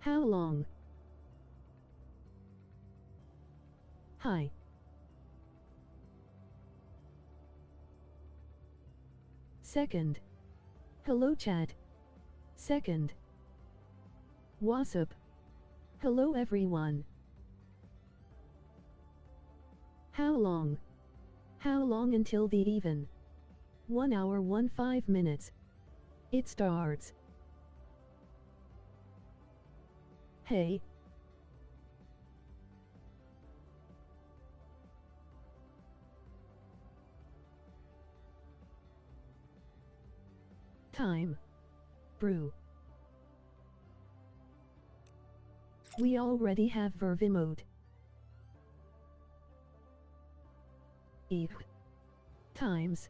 How long? Hi. Second. Hello chat. Second. What's up? Hello everyone. How long? How long until the even? 1 hour 15 minutes. It starts. Hey. Time. Brew. We already have verb emote. Times.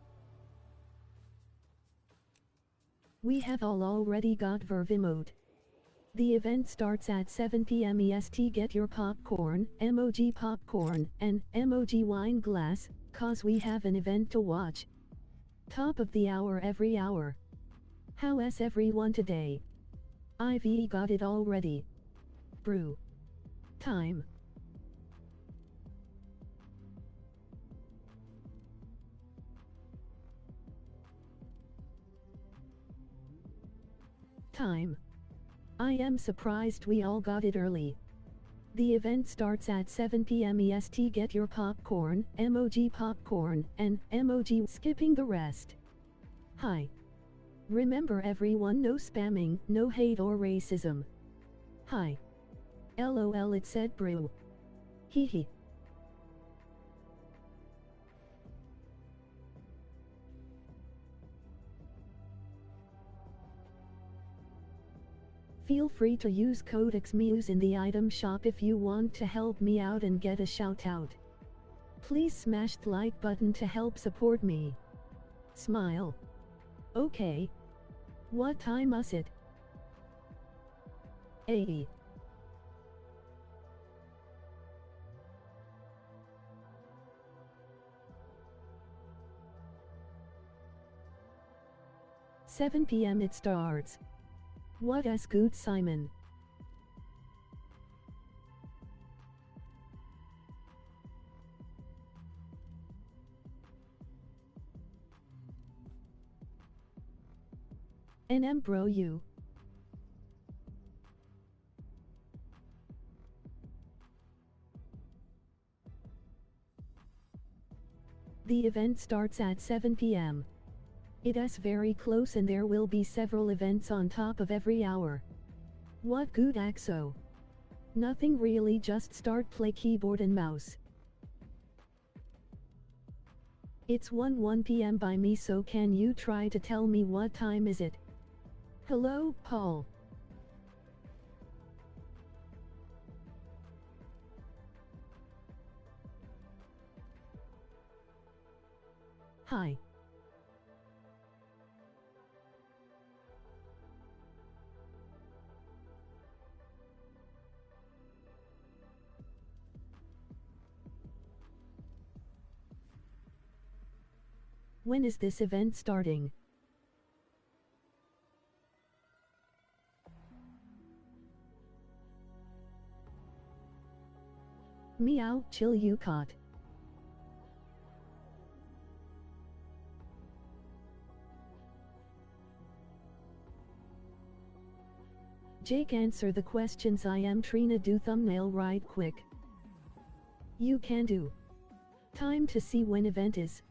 We have all already got verb emote. The event starts at 7 p.m. EST. Get your popcorn, emoji popcorn, and emoji wine glass, cause we have an event to watch. Top of the hour every hour. How's everyone today? I've got it already. Brew. Time. Time. I am surprised we all got it early. The event starts at 7 p.m. EST. Get your popcorn, and emoji skipping the rest. Hi. Remember everyone, no spamming, no hate or racism. Hi. LOL, it said brew. Hee. Feel free to use code Axomiouz in the item shop if you want to help me out and get a shout out. Please smash the like button to help support me. Smile. Okay. What time is it? 80. "7 p.m. it starts. What is good, Simon?" NM bro you. The event starts at 7 p.m. It is very close and there will be several events on top of every hour. What good, Axo? Nothing really, just start play keyboard and mouse. It's 1 p.m. by me, so can you try to tell me what time is it? Hello, Paul. Hi. When is this event starting? Meow, chill you caught. Jake, answer the questions. I am Trina. Do thumbnail right quick. You can do. Time to see when event is.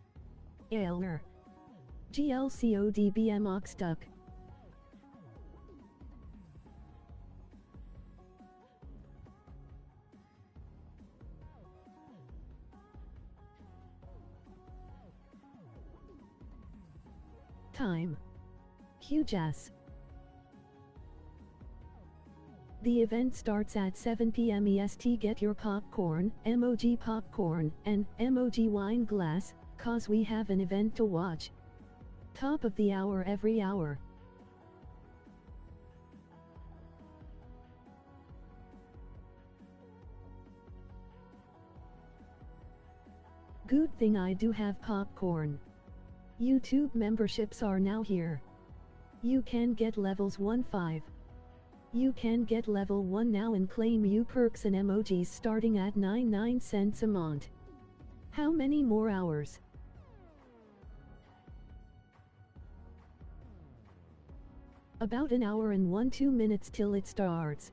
Eller. GLCODBM Oxduck. Time. Hughes. The event starts at 7 p.m. EST. Get your popcorn, emoji popcorn, and emoji wine glass, cause we have an event to watch. Top of the hour every hour. Good thing I do have popcorn. YouTube memberships are now here. You can get levels 1-5. You can get level 1 now and claim you perks and emojis starting at 99 cents a month. How many more hours? About an hour and 2 minutes till it starts.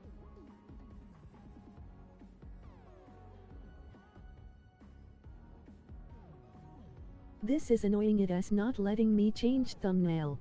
This is annoying, it is not letting me change thumbnail.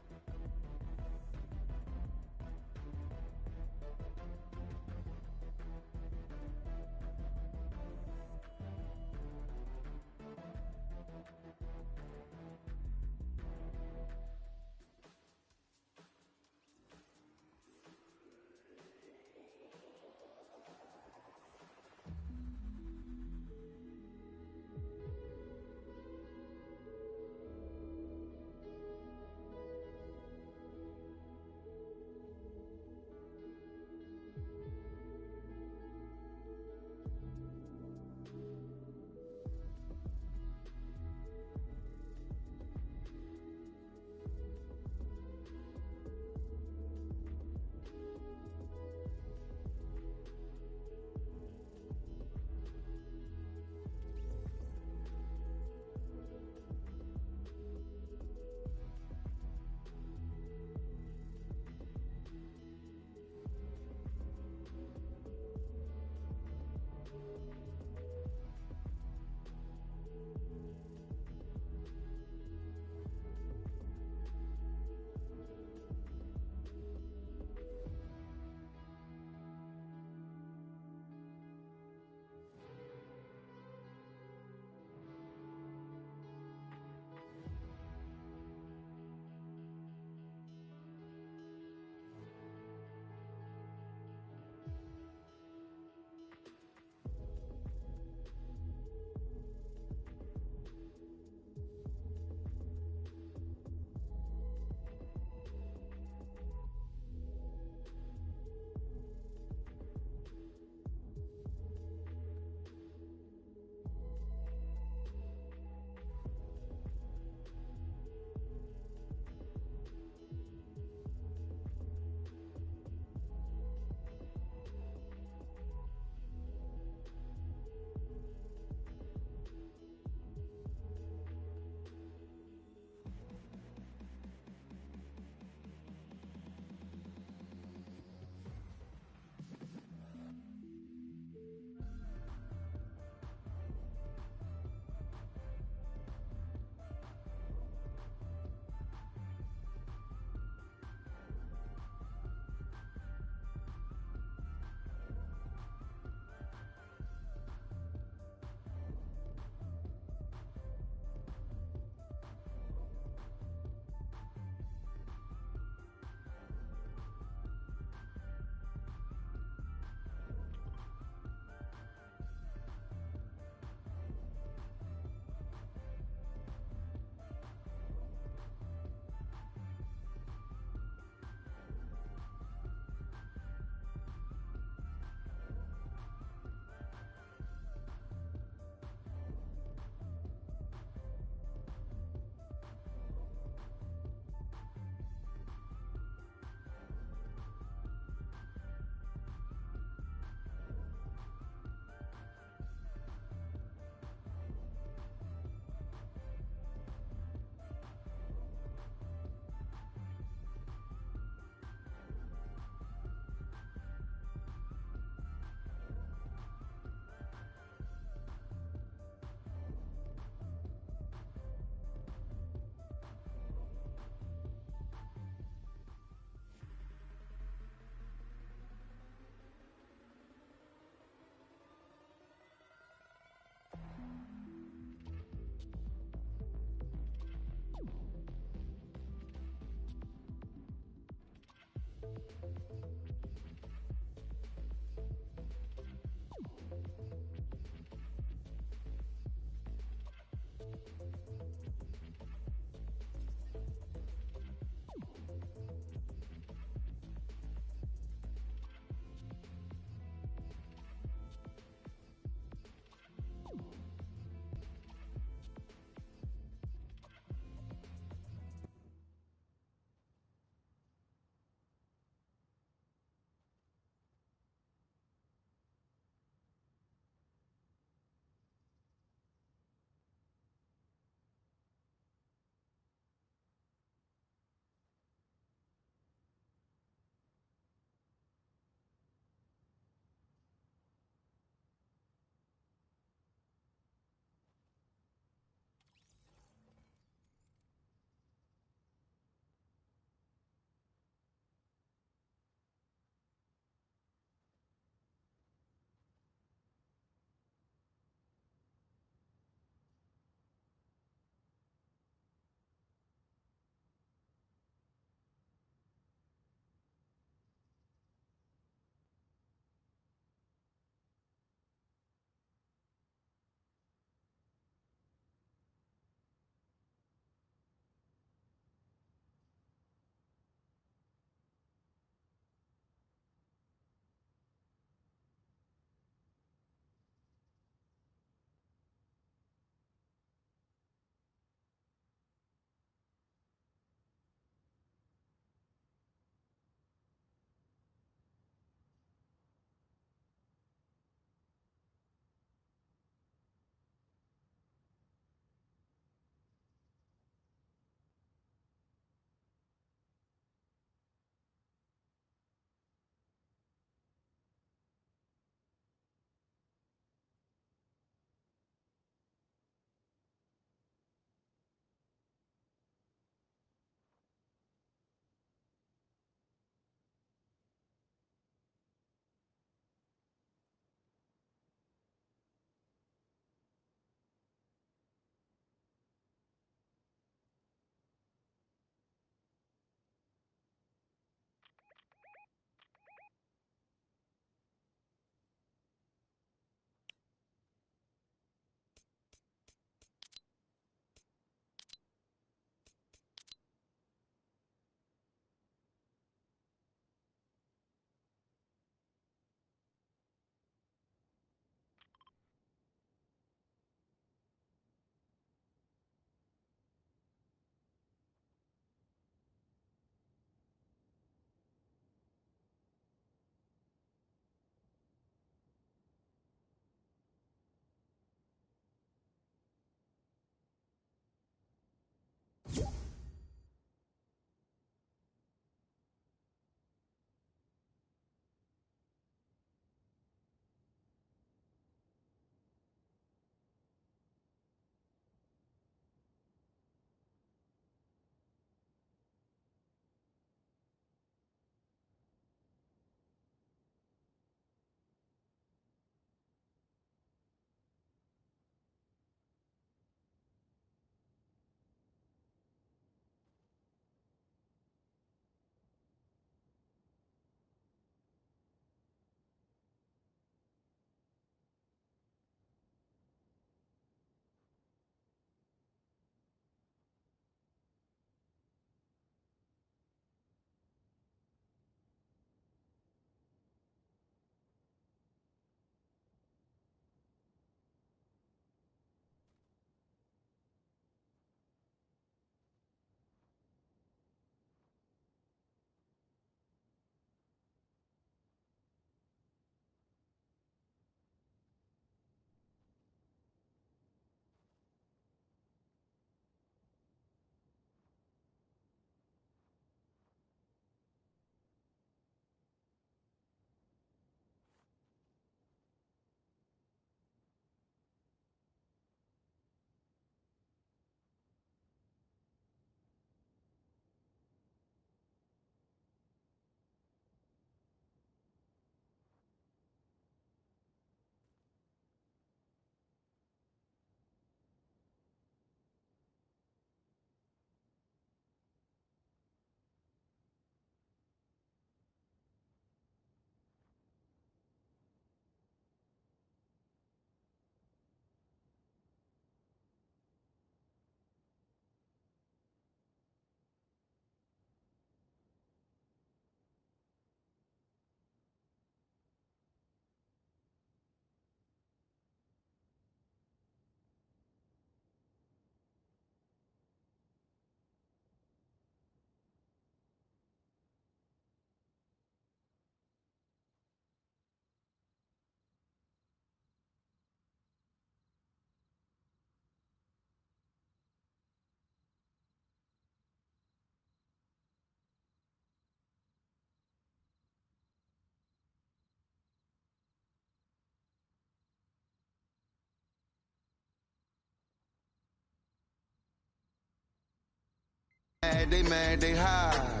mad, they high.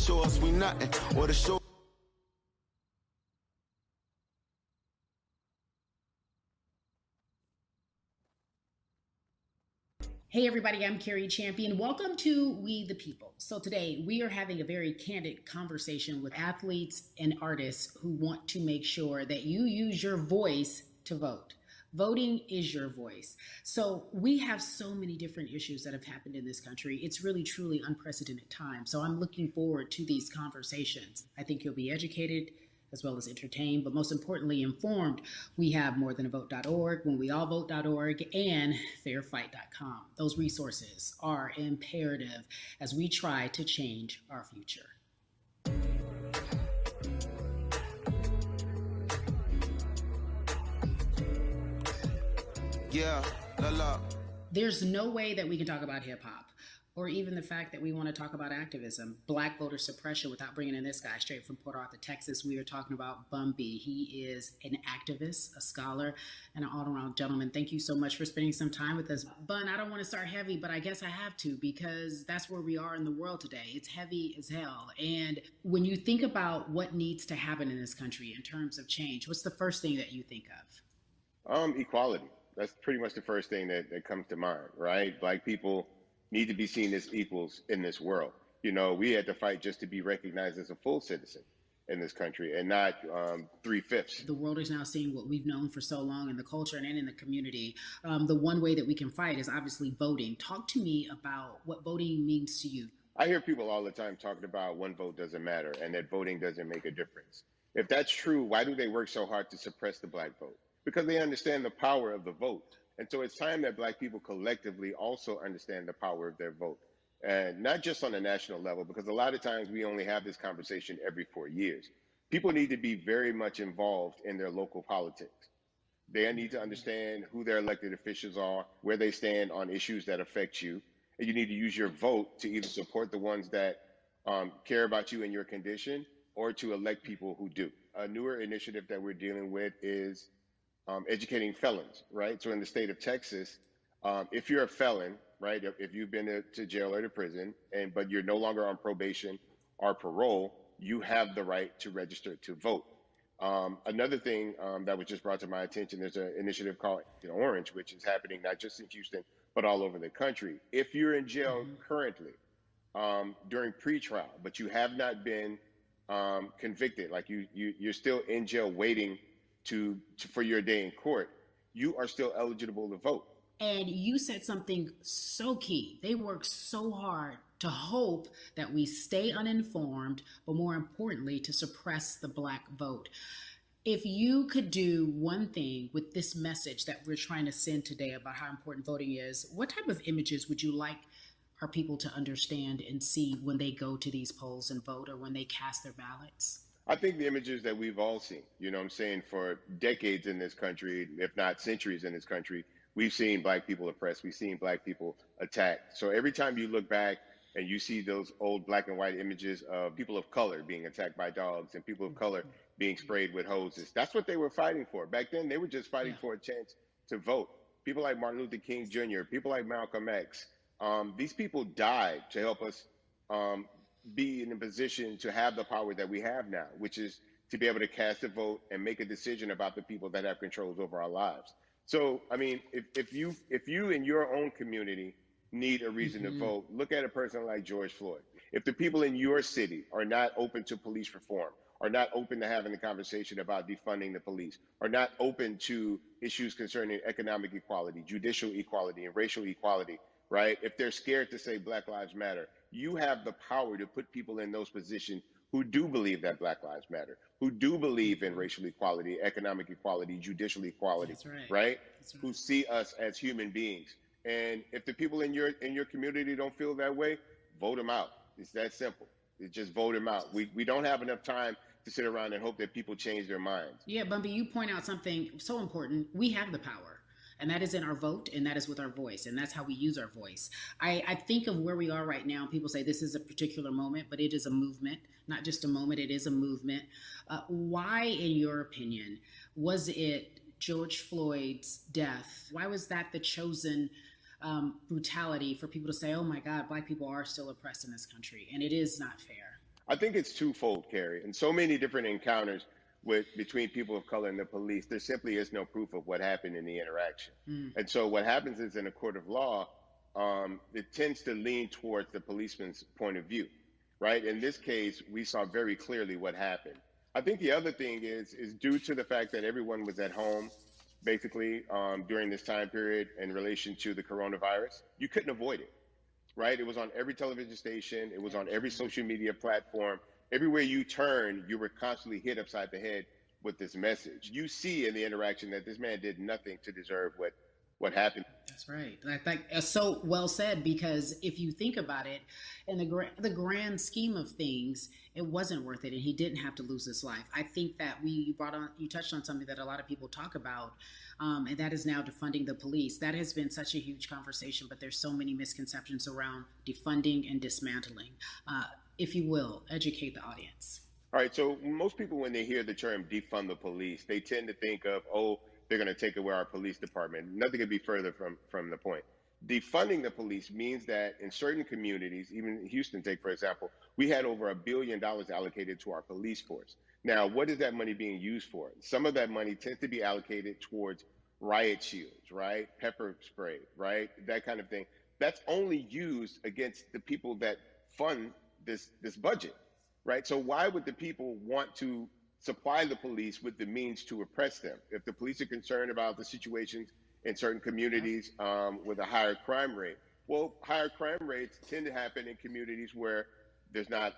Show us we nothing, or the show. Hey everybody, I'm Carrie Champion. Welcome to We the People. So today we are having a very candid conversation with athletes and artists who want to make sure that you use your voice to vote. Voting is your voice. So we have so many different issues that have happened in this country. It's really, truly unprecedented time. So I'm looking forward to these conversations. I think you'll be educated as well as entertained, but most importantly informed. We have morethanavote.org, whenweallvote.org, and fairfight.com. Those resources are imperative as we try to change our future. Yeah, la. There's no way that we can talk about hip hop, or even the fact that we want to talk about activism, black voter suppression, without bringing in this guy straight from Port Arthur, Texas. We are talking about Bumby. He is an activist, a scholar, and an all-around gentleman. Thank you so much for spending some time with us. Bun, I don't want to start heavy, but I guess I have to, because that's where we are in the world today. It's heavy as hell. And when you think about what needs to happen in this country in terms of change, what's the first thing that you think of? Equality. That's pretty much the first thing that comes to mind, right? Black people need to be seen as equals in this world. You know, we had to fight just to be recognized as a full citizen in this country and not 3/5. The world is now seeing what we've known for so long in the culture and in the community. The one way that we can fight is obviously voting. Talk to me about what voting means to you. I hear people all the time talking about one vote doesn't matter and that voting doesn't make a difference. If that's true, why do they work so hard to suppress the black vote? Because they understand the power of the vote. And so it's time that black people collectively also understand the power of their vote. And not just on a national level, because a lot of times we only have this conversation every 4 years. People need to be very much involved in their local politics. They need to understand who their elected officials are, where they stand on issues that affect you. And you need to use your vote to either support the ones that care about you and your condition, or to elect people who do. A newer initiative that we're dealing with is educating felons, right? So in the state of Texas, if you're a felon, right, if you've been to jail or to prison, but you're no longer on probation or parole, you have the right to register to vote. Another thing that was just brought to my attention, there's an initiative called Orange, which is happening not just in Houston, but all over the country. If you're in jail currently during pretrial, but you have not been convicted, like you're still in jail waiting for your day in court, you are still eligible to vote. And you said something so key. They work so hard to hope that we stay uninformed, but more importantly, to suppress the black vote. If you could do one thing with this message that we're trying to send today about how important voting is, what type of images would you like our people to understand and see when they go to these polls and vote, or when they cast their ballots? I think the images that we've all seen, you know what I'm saying, for decades in this country, if not centuries in this country, we've seen black people oppressed, we've seen black people attacked. So every time you look back and you see those old black and white images of people of color being attacked by dogs and people of color being sprayed with hoses, that's what they were fighting for. Back then, they were just fighting for a chance to vote. People like Martin Luther King Jr., people like Malcolm X, these people died to help us be in a position to have the power that we have now, which is to be able to cast a vote and make a decision about the people that have controls over our lives. So, I mean, if you in your own community need a reason to vote, look at a person like George Floyd. If the people in your city are not open to police reform, are not open to having the conversation about defunding the police, are not open to issues concerning economic equality, judicial equality, and racial equality, right? If they're scared to say Black Lives Matter, you have the power to put people in those positions who do believe that Black Lives Matter, who do believe in racial equality, economic equality, judicial equality, right? Who see us as human beings. And if the people in your community don't feel that way, vote them out. It's that simple. It's just vote them out. We don't have enough time to sit around and hope that people change their minds. Yeah, Bumpy, you point out something so important. We have the power. And that is in our vote, and that is with our voice, and that's how we use our voice. I think of where we are right now. People say this is a particular moment, but it is a movement, not just a moment, it is a movement. Why, in your opinion, was it George Floyd's death? Why was that the chosen brutality for people to say, oh my God, Black people are still oppressed in this country, and it is not fair? I think it's twofold, Carrie. In so many different encounters between people of color and the police, there simply is no proof of what happened in the interaction. And so what happens is in a court of law, it tends to lean towards the policeman's point of view, right? In this case, we saw very clearly what happened. I think the other thing is due to the fact that everyone was at home, basically, during this time period in relation to the coronavirus, you couldn't avoid it, right? It was on every television station. It was on every social media platform. Everywhere you turn, you were constantly hit upside the head with this message. You see in the interaction that this man did nothing to deserve what happened. That's right. That's so well said, because if you think about it, in the grand scheme of things, it wasn't worth it, and he didn't have to lose his life. I think that you touched on something that a lot of people talk about, and that is now defunding the police. That has been such a huge conversation, but there's so many misconceptions around defunding and dismantling. If you will, educate the audience. All right. So most people, when they hear the term defund the police, they tend to think of, oh, they're going to take away our police department. Nothing could be further from the point. Defunding the police means that in certain communities, even Houston, take for example, we had over $1 billion allocated to our police force. Now, what is that money being used for? Some of that money tends to be allocated towards riot shields, right? Pepper spray, right? That kind of thing. That's only used against the people that fund this budget, right? So why would the people want to supply the police with the means to oppress them? If the police are concerned about the situations in certain communities with a higher crime rate, well, higher crime rates tend to happen in communities where there's not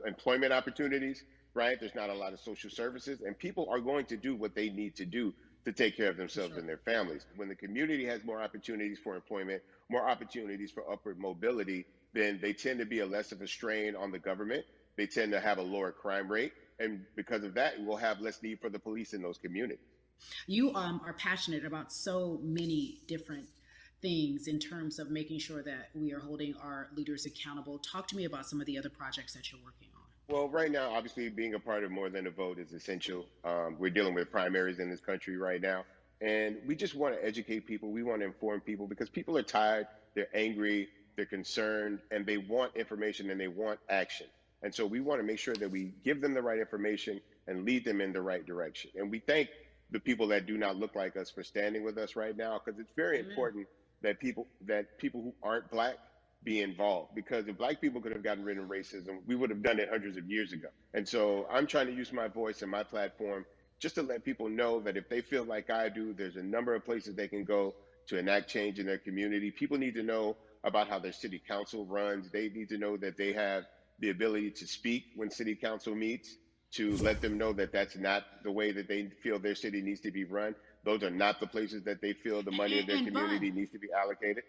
employment opportunities, right? There's not a lot of social services, and people are going to do what they need to do to take care of themselves and their families. When the community has more opportunities for employment, more opportunities for upward mobility, then they tend to be less of a strain on the government. They tend to have a lower crime rate. And because of that, we'll have less need for the police in those communities. You are passionate about so many different things in terms of making sure that we are holding our leaders accountable. Talk to me about some of the other projects that you're working on. Well, right now, obviously, being a part of More Than a Vote is essential. We're dealing with primaries in this country right now. And we just want to educate people. We want to inform people because people are tired, they're angry, they're concerned, and they want information and they want action. And so we want to make sure that we give them the right information and lead them in the right direction. And we thank the people that do not look like us for standing with us right now, because it's very important that people who aren't Black be involved, because if Black people could have gotten rid of racism, we would have done it hundreds of years ago. And so I'm trying to use my voice and my platform just to let people know that if they feel like I do, there's a number of places they can go to enact change in their community. People need to know about how their city council runs. They need to know that they have the ability to speak when city council meets, to let them know that that's not the way that they feel their city needs to be run. Those are not the places that they feel the money of their community needs to be allocated.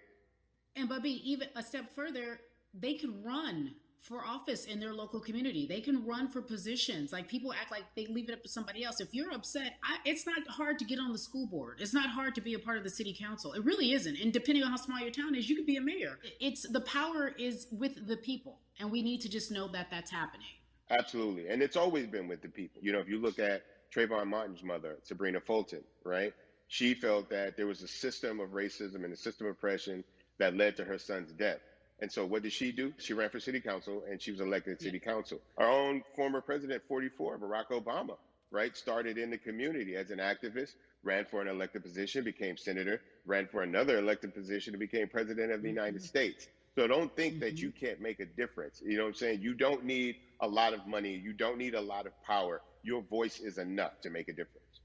And Bubby, even a step further, they can run for office in their local community. They can run for positions. Like, people act like they leave it up to somebody else. If you're upset, it's not hard to get on the school board. It's not hard to be a part of the city council. It really isn't. And depending on how small your town is, you could be a mayor. The power is with the people. And we need to just know that that's happening. Absolutely. And it's always been with the people. You know, if you look at Trayvon Martin's mother, Sabrina Fulton, right? She felt that there was a system of racism and a system of oppression that led to her son's death. And so what did she do? She ran for city council, and she was elected to city council. Our own former president, 44, Barack Obama, right, started in the community as an activist, ran for an elected position, became senator, ran for another elected position, and became president of the United States. So don't think that you can't make a difference. You know what I'm saying? You don't need a lot of money. You don't need a lot of power. Your voice is enough to make a difference.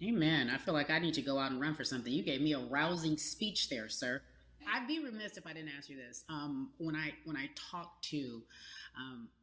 Amen. I feel like I need to go out and run for something. You gave me a rousing speech there, sir. I'd be remiss if I didn't ask you this. When I talk to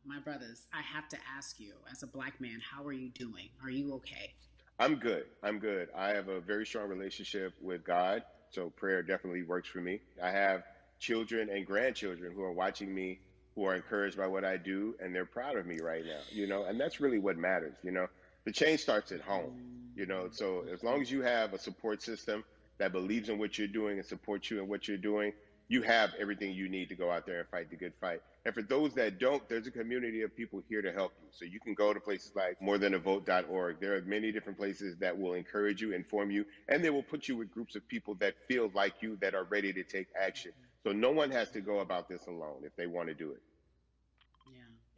my brothers, I have to ask you, as a Black man, how are you doing? Are you okay? I'm good. I'm good. I have a very strong relationship with God, so prayer definitely works for me. I have children and grandchildren who are watching me, who are encouraged by what I do, and they're proud of me right now, you know, and that's really what matters, you know. The change starts at home. You know, so as long as you have a support system that believes in what you're doing and supports you in what you're doing, you have everything you need to go out there and fight the good fight. And for those that don't, there's a community of people here to help you. So you can go to places like morethanavote.org. There are many different places that will encourage you, inform you, and they will put you with groups of people that feel like you, that are ready to take action. So no one has to go about this alone if they want to do it.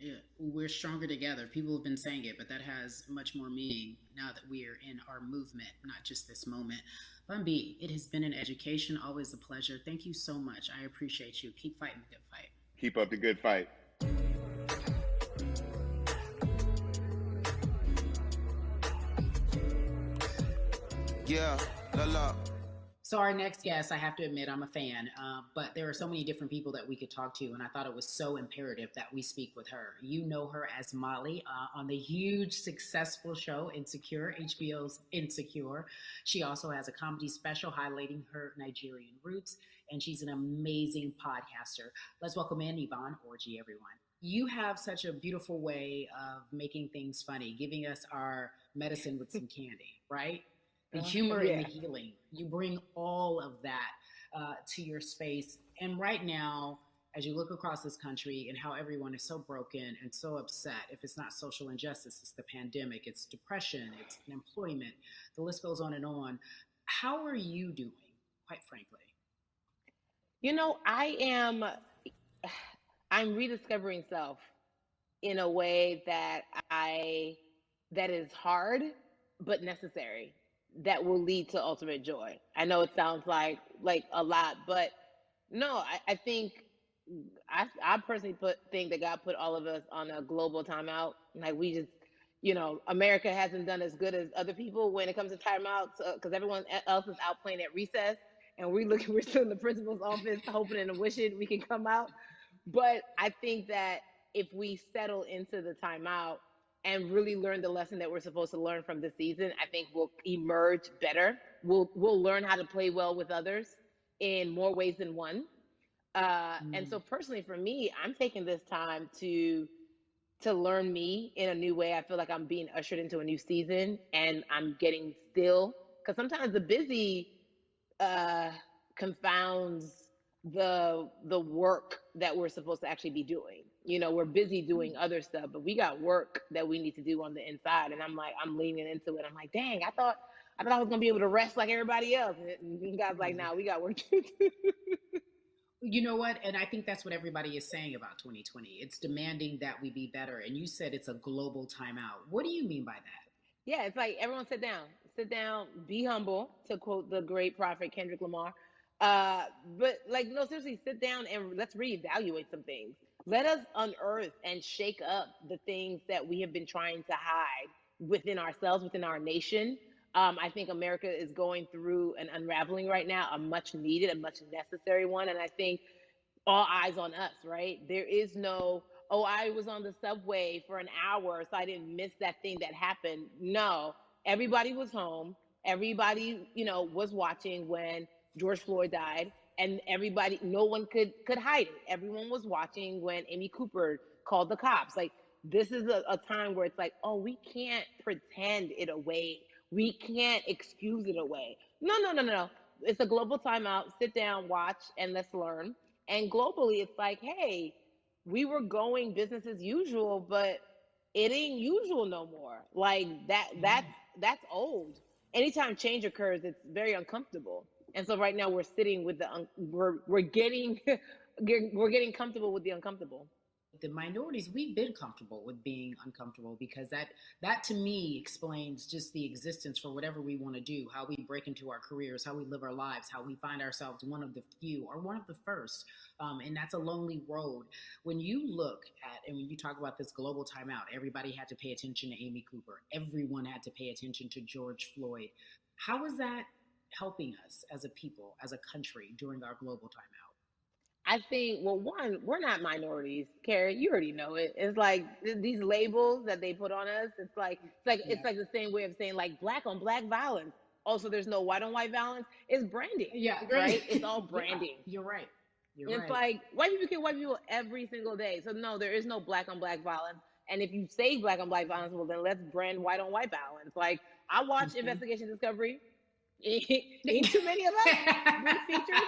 Yeah, we're stronger together. People have been saying it, but that has much more meaning now that we are in our movement, not just this moment. Bumby, it has been an education, always a pleasure. Thank you so much. I appreciate you. Keep fighting the good fight. Keep up the good fight. Yeah, la. So our next guest, I have to admit, I'm a fan, but there are so many different people that we could talk to, and I thought it was so imperative that we speak with her. You know her as Molly on the huge, successful show Insecure, HBO's Insecure. She also has a comedy special highlighting her Nigerian roots, and she's an amazing podcaster. Let's welcome in Yvonne Orji, everyone. You have such a beautiful way of making things funny, giving us our medicine with some candy, right? The humor and the healing. You bring all of that to your space. And right now, as you look across this country and how everyone is so broken and so upset, if it's not social injustice, it's the pandemic, it's depression, it's unemployment, the list goes on and on. How are you doing, quite frankly? You know, I'm rediscovering self in a way that is hard, but necessary, that will lead to ultimate joy. I know it sounds like a lot, but no, I think I personally think that God put all of us on a global timeout. Like we just, you know, America hasn't done as good as other people when it comes to timeouts because everyone else is out playing at recess, and we're still in the principal's office hoping and wishing we can come out. But I think that if we settle into the timeout and really learn the lesson that we're supposed to learn from this season, I think we'll emerge better. We'll learn how to play well with others in more ways than one. And so personally for me, I'm taking this time to learn me in a new way. I feel like I'm being ushered into a new season, and I'm getting still, because sometimes the busy confounds the work that we're supposed to actually be doing. You know, we're busy doing other stuff, but we got work that we need to do on the inside. And I'm leaning into it. I'm like, dang, I thought I was gonna be able to rest like everybody else. And God's like, nah, we got work to do. You know what? And I think that's what everybody is saying about 2020. It's demanding that we be better. And you said it's a global timeout. What do you mean by that? Yeah, it's like everyone sit down, be humble, to quote the great prophet Kendrick Lamar. But like, no, seriously, sit down and let's reevaluate some things. Let us unearth and shake up the things that we have been trying to hide within ourselves, within our nation. I think America is going through an unraveling right now, a much needed, a much necessary one. And I think all eyes on us, right? There is no, oh, I was on the subway for an hour, so I didn't miss that thing that happened. No, everybody was home. Everybody, you know, was watching when George Floyd died, and everybody, no one could hide it. Everyone was watching when Amy Cooper called the cops. Like, this is a time where it's like, oh, we can't pretend it away. We can't excuse it away. No. It's a global timeout. Sit down, watch, and let's learn. And globally, it's like, hey, we were going business as usual, but it ain't usual no more. Like that's old. Anytime change occurs, it's very uncomfortable. And so right now we're sitting with we're getting comfortable with the uncomfortable. The minorities, we've been comfortable with being uncomfortable, because that to me explains just the existence for whatever we want to do, how we break into our careers, how we live our lives, how we find ourselves one of the few or one of the first. And that's a lonely road. When you look at, and when you talk about this global timeout, everybody had to pay attention to Amy Cooper. Everyone had to pay attention to George Floyd. How is that helping us as a people, as a country, during our global timeout? I think, well, one, we're not minorities, Carrie. You already know it. It's like these labels that they put on us. It's like the same way of saying like black on black violence. Also, there's no white on white violence. It's branding. Yeah, right. It's all branding. Yeah, you're right. It's like white people kill white people every single day. So no, there is no black on black violence. And if you say black on black violence, well, then let's brand white on white violence. Like, I watch Investigation Discovery. Ain't too many of us being featured.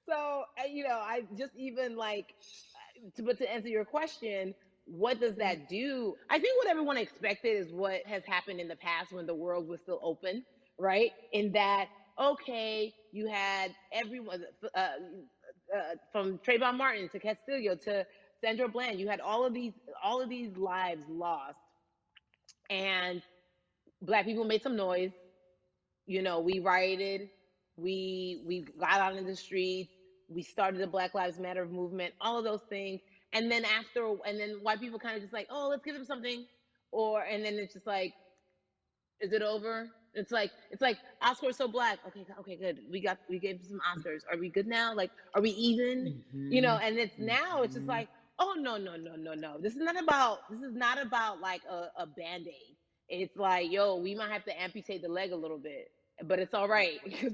So, you know, I just even like, but to answer your question, what does that do? I think what everyone expected is what has happened in the past when the world was still open, right? In that, okay, you had everyone from Trayvon Martin to Castillo to Sandra Bland, you had all of these lives lost, and black people made some noise. You know, we rioted, we got out in the streets, we started the Black Lives Matter movement, all of those things. And then white people kind of just like, oh, let's give them something. And then it's just like, is it over? It's like Oscars so black. Okay, good. We gave some Oscars. Are we good now? Like, are we even? You know, and it's now it's just like, oh no. This is not about like a Band-Aid. It's like, yo, we might have to amputate the leg a little bit, but it's all right because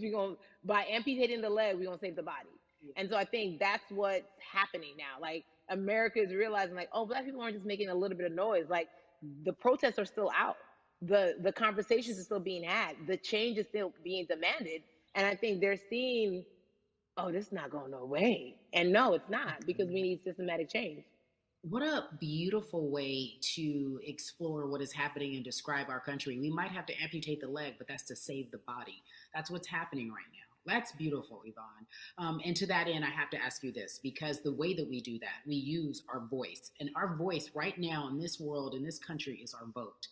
by amputating the leg, we're gonna save the body. And so I think that's what's happening now. Like, America is realizing, like, oh, black people aren't just making a little bit of noise. Like, the protests are still out. The conversations are still being had. The change is still being demanded. And I think they're seeing, oh, this is not going no way. And no, it's not, because we need systematic change. What a beautiful way to explore what is happening and describe our country. We might have to amputate the leg, but that's to save the body. That's what's happening right now. That's beautiful, Yvonne. And to that end, I have to ask you this, because the way that we do that, we use our voice. And our voice right now in this world, in this country, is our vote.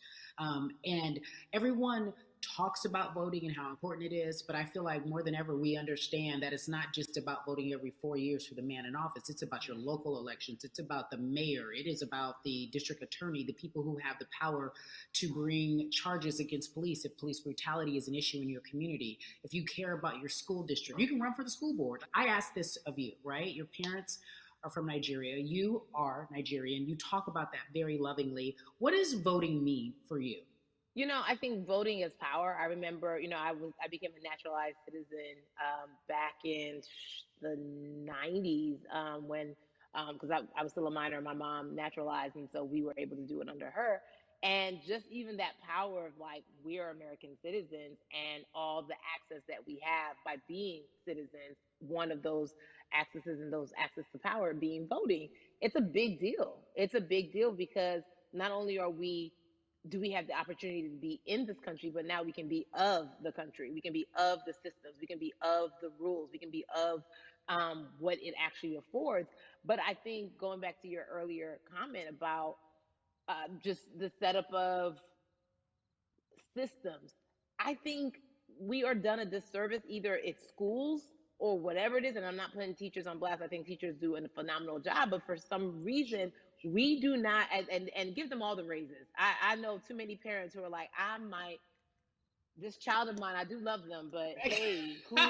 And everyone talks about voting and how important it is, but I feel like more than ever we understand that it's not just about voting every 4 years for the man in office. It's about your local elections. It's about the mayor. It is about the district attorney, the people who have the power to bring charges against police if police brutality is an issue in your community. If you care about your school district, you can run for the school board. I ask this of you, right? Your parents are from Nigeria. You are Nigerian. You talk about that very lovingly. What does voting mean for you? You know, I think voting is power. I remember, you know, I became a naturalized citizen back in the 90s when, because I was still a minor, my mom naturalized, and so we were able to do it under her. And just even that power of, like, we are American citizens and all the access that we have by being citizens, one of those accesses and those access to power being voting, it's a big deal. It's a big deal because not only do we have the opportunity to be in this country, but now we can be of the country. We can be of the systems. We can be of the rules. We can be of what it actually affords. But I think going back to your earlier comment about just the setup of systems, I think we are done a disservice, either it's schools or whatever it is. And I'm not putting teachers on blast. I think teachers do a phenomenal job, but for some reason, we do not, and give them all the raises. I know too many parents who are like, this child of mine, I do love them, but hey, where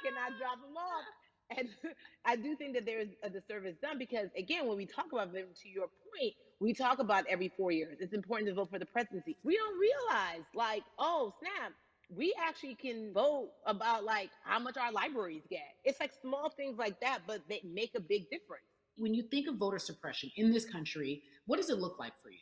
can I drop them off? And I do think that there is a disservice done because, again, when we talk about them, to your point, we talk about every 4 years. It's important to vote for the presidency. We don't realize, like, oh, snap, we actually can vote about, like, how much our libraries get. It's like small things like that, but they make a big difference. When you think of voter suppression in this country, what does it look like for you?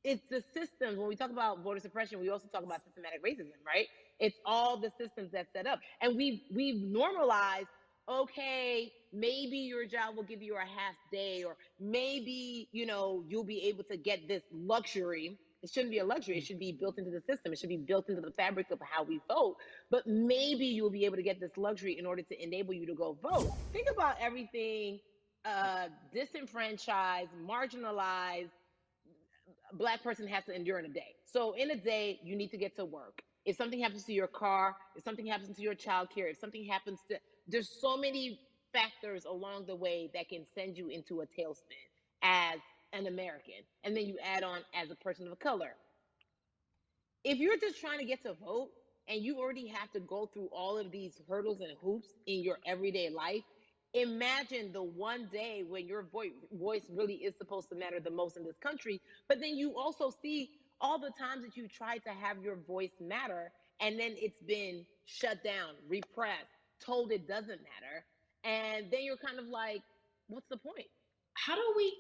It's the systems. When we talk about voter suppression, we also talk about systematic racism, right? It's all the systems that set up. And we've normalized, okay, maybe your job will give you a half day, or maybe, you know, you'll be able to get this luxury. It shouldn't be a luxury. It should be built into the system. It should be built into the fabric of how we vote. But maybe you'll be able to get this luxury in order to enable you to go vote. Think about everything disenfranchised, marginalized Black person has to endure in a day. So in a day, you need to get to work. If something happens to your car, if something happens to your child care, if something happens to, there's so many factors along the way that can send you into a tailspin as an American. And then you add on as a person of color. If you're just trying to get to vote and you already have to go through all of these hurdles and hoops in your everyday life, imagine the one day when your voice really is supposed to matter the most in this country. But then you also see all the times that you tried to have your voice matter, and then it's been shut down, repressed, told it doesn't matter. And then you're kind of like, what's the point? How do we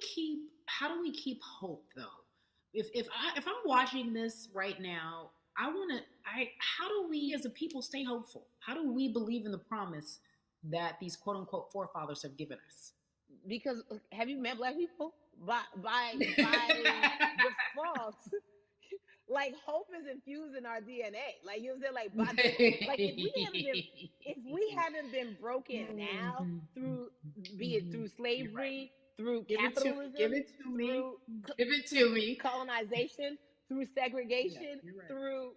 keep hope though? If I'm watching this right now, how do we as a people stay hopeful? How do we believe in the promise that these quote unquote forefathers have given us? Because have you met black people? By default, like hope is infused in our DNA. Like you know what I'm saying? Like if we haven't been broken now through, be it through slavery, through capitalism, through Give it to me. colonization, through segregation, right. through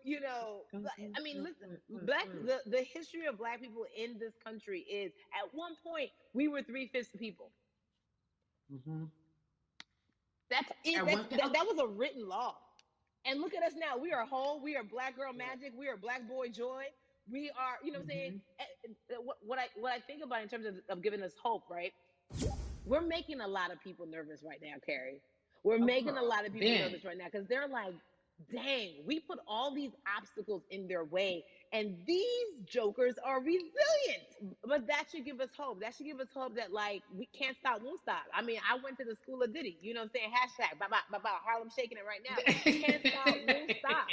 I mean, listen, the history of black people in this country is at one point we were 3/5 of people. Mm-hmm. That was a written law. And look at us now. We are whole. We are black girl magic. We are black boy joy. We are, you know what I'm saying? What I think about in terms of giving us hope, right? We're making a lot of people nervous right now, Carrie. We're making a lot of people nervous right now because they're like, dang, we put all these obstacles in their way, and these jokers are resilient. But that should give us hope. That should give us hope that, like, we can't stop, won't stop. I mean, I went to the school of Diddy. You know what I'm saying? Hashtag, Harlem shaking it right now. Can't stop, won't stop.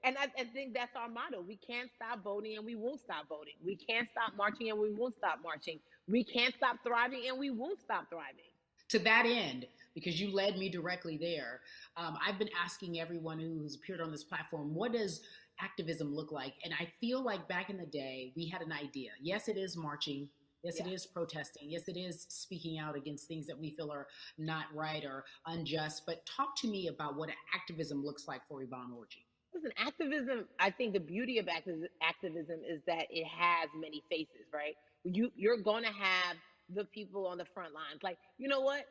And I think that's our motto. We can't stop voting and we won't stop voting. We can't stop marching and we won't stop marching. We can't stop thriving and we won't stop thriving. To that end, because you led me directly there, I've been asking everyone who's appeared on this platform, what does activism look like? And I feel like back in the day, we had an idea. Yes, it is marching. Yes, it is protesting. Yes, it is speaking out against things that we feel are not right or unjust. But talk to me about what activism looks like for Yvonne Orji. Listen, activism, I think the beauty of activism is that it has many faces, right? You're going to have the people on the front lines. Like, you know what?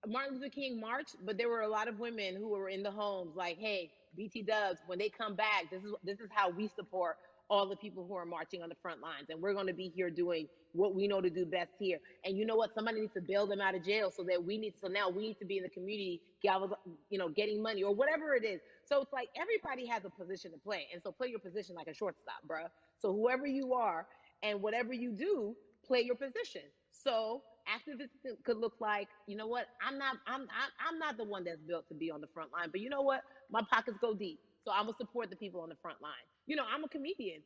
Martin Luther King marched, but there were a lot of women who were in the homes like, hey, BT Dubs, when they come back, this is how we support all the people who are marching on the front lines. And we're going to be here doing what we know to do best here. And you know what? Somebody needs to bail them out of jail so now we need to be in the community, getting money or whatever it is. So it's like everybody has a position to play. And so play your position like a shortstop, bruh. So whoever you are and whatever you do, play your position. So activism could look like, you know what? I'm not the one that's built to be on the front line, but you know what? My pockets go deep. So I'm going to support the people on the front line. I'm a comedian.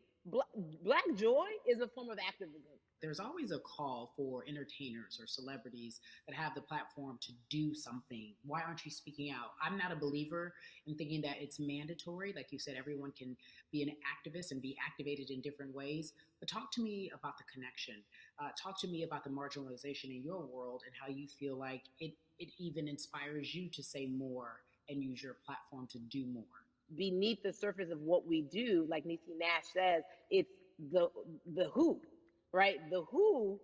Black joy is a form of activism. There's always a call for entertainers or celebrities that have the platform to do something. Why aren't you speaking out? I'm not a believer in thinking that it's mandatory. Like you said, everyone can be an activist and be activated in different ways. But talk to me about the connection. Talk to me about the marginalization in your world and how you feel like it even inspires you to say more and use your platform to do more. Beneath the surface of what we do, like Niecy Nash says, it's the who, right? The who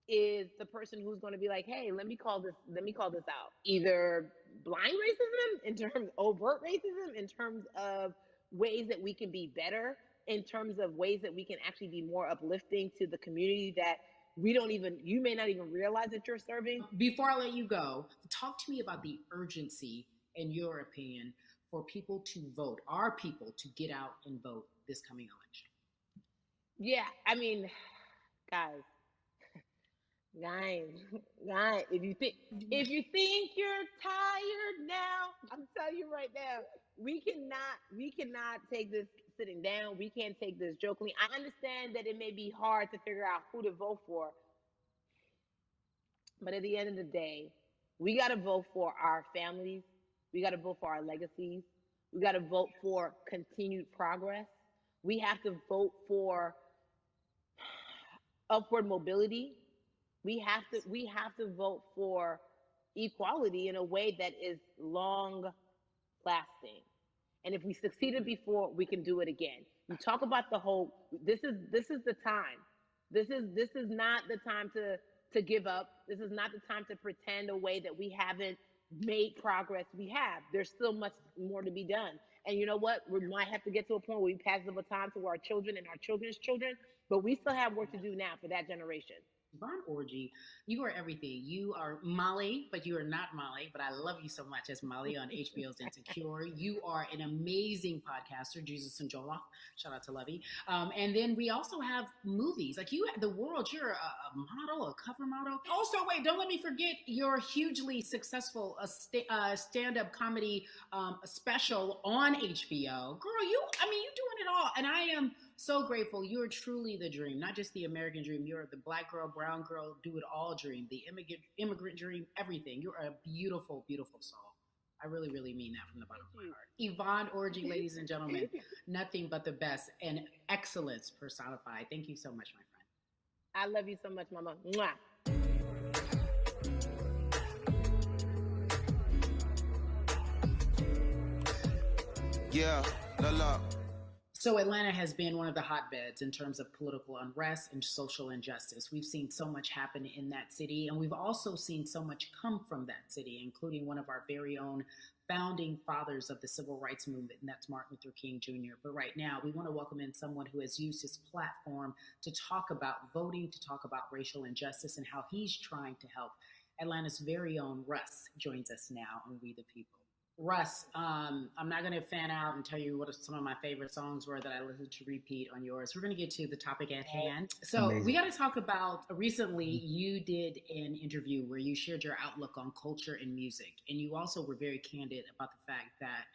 is the person who's going to be like, hey, let me call this out. Either blind racism in terms of overt racism, in terms of ways that we can be better, in terms of ways that we can actually be more uplifting to the community that you may not even realize that you're serving. Before I let you go, talk to me about the urgency, in your opinion, for people to vote, our people to get out and vote this coming election. Yeah, I mean, guys, if you think you're tired now, I'm telling you right now, we cannot take this sitting down. We can't take this jokingly. I understand that it may be hard to figure out who to vote for, but at the end of the day, we got to vote for our families. We got to vote for our legacies. We got to vote for continued progress. We have to vote for upward mobility. We have to vote for equality in a way that is long lasting. And if we succeeded before, we can do it again. You talk about the hope. This is the time. This is not the time to give up. This is not the time to pretend a way that we haven't made progress. We have. There's still much more to be done. And you know what? We might have to get to a point where we pass the baton to our children and our children's children, but we still have work to do now for that generation. Yvonne Orgy, you are everything. You are Molly, but you are not Molly. But I love you so much as Molly on HBO's Insecure. You are an amazing podcaster, Jesus and Joloff. Shout out to Lovey. And then we also have movies. Like you, the world, you're a model, a cover model. Also, wait, don't let me forget your hugely successful stand-up comedy special on HBO. Girl, you're doing it all. And I am so grateful. You are truly the dream, not just the American dream. You're the black girl, brown girl, do it all dream, the immigrant dream, everything. You're a beautiful, beautiful soul. I really, really mean that from the bottom of my heart. Yvonne Orgy, ladies and gentlemen, nothing but the best and excellence personified. Thank you so much, my friend. I love you so much, Mama. Mwah. Yeah, LLA. So Atlanta has been one of the hotbeds in terms of political unrest and social injustice. We've seen so much happen in that city, and we've also seen so much come from that city, including one of our very own founding fathers of the civil rights movement, and that's Martin Luther King Jr. But right now, we want to welcome in someone who has used his platform to talk about voting, to talk about racial injustice, and how he's trying to help. Atlanta's very own Russ joins us now on We the People. Russ, I'm not going to fan out and tell you what some of my favorite songs were that I listened to repeat on yours. We're going to get to the topic at hand. So amazing. We got to talk about, recently you did an interview where you shared your outlook on culture and music. And you also were very candid about the fact that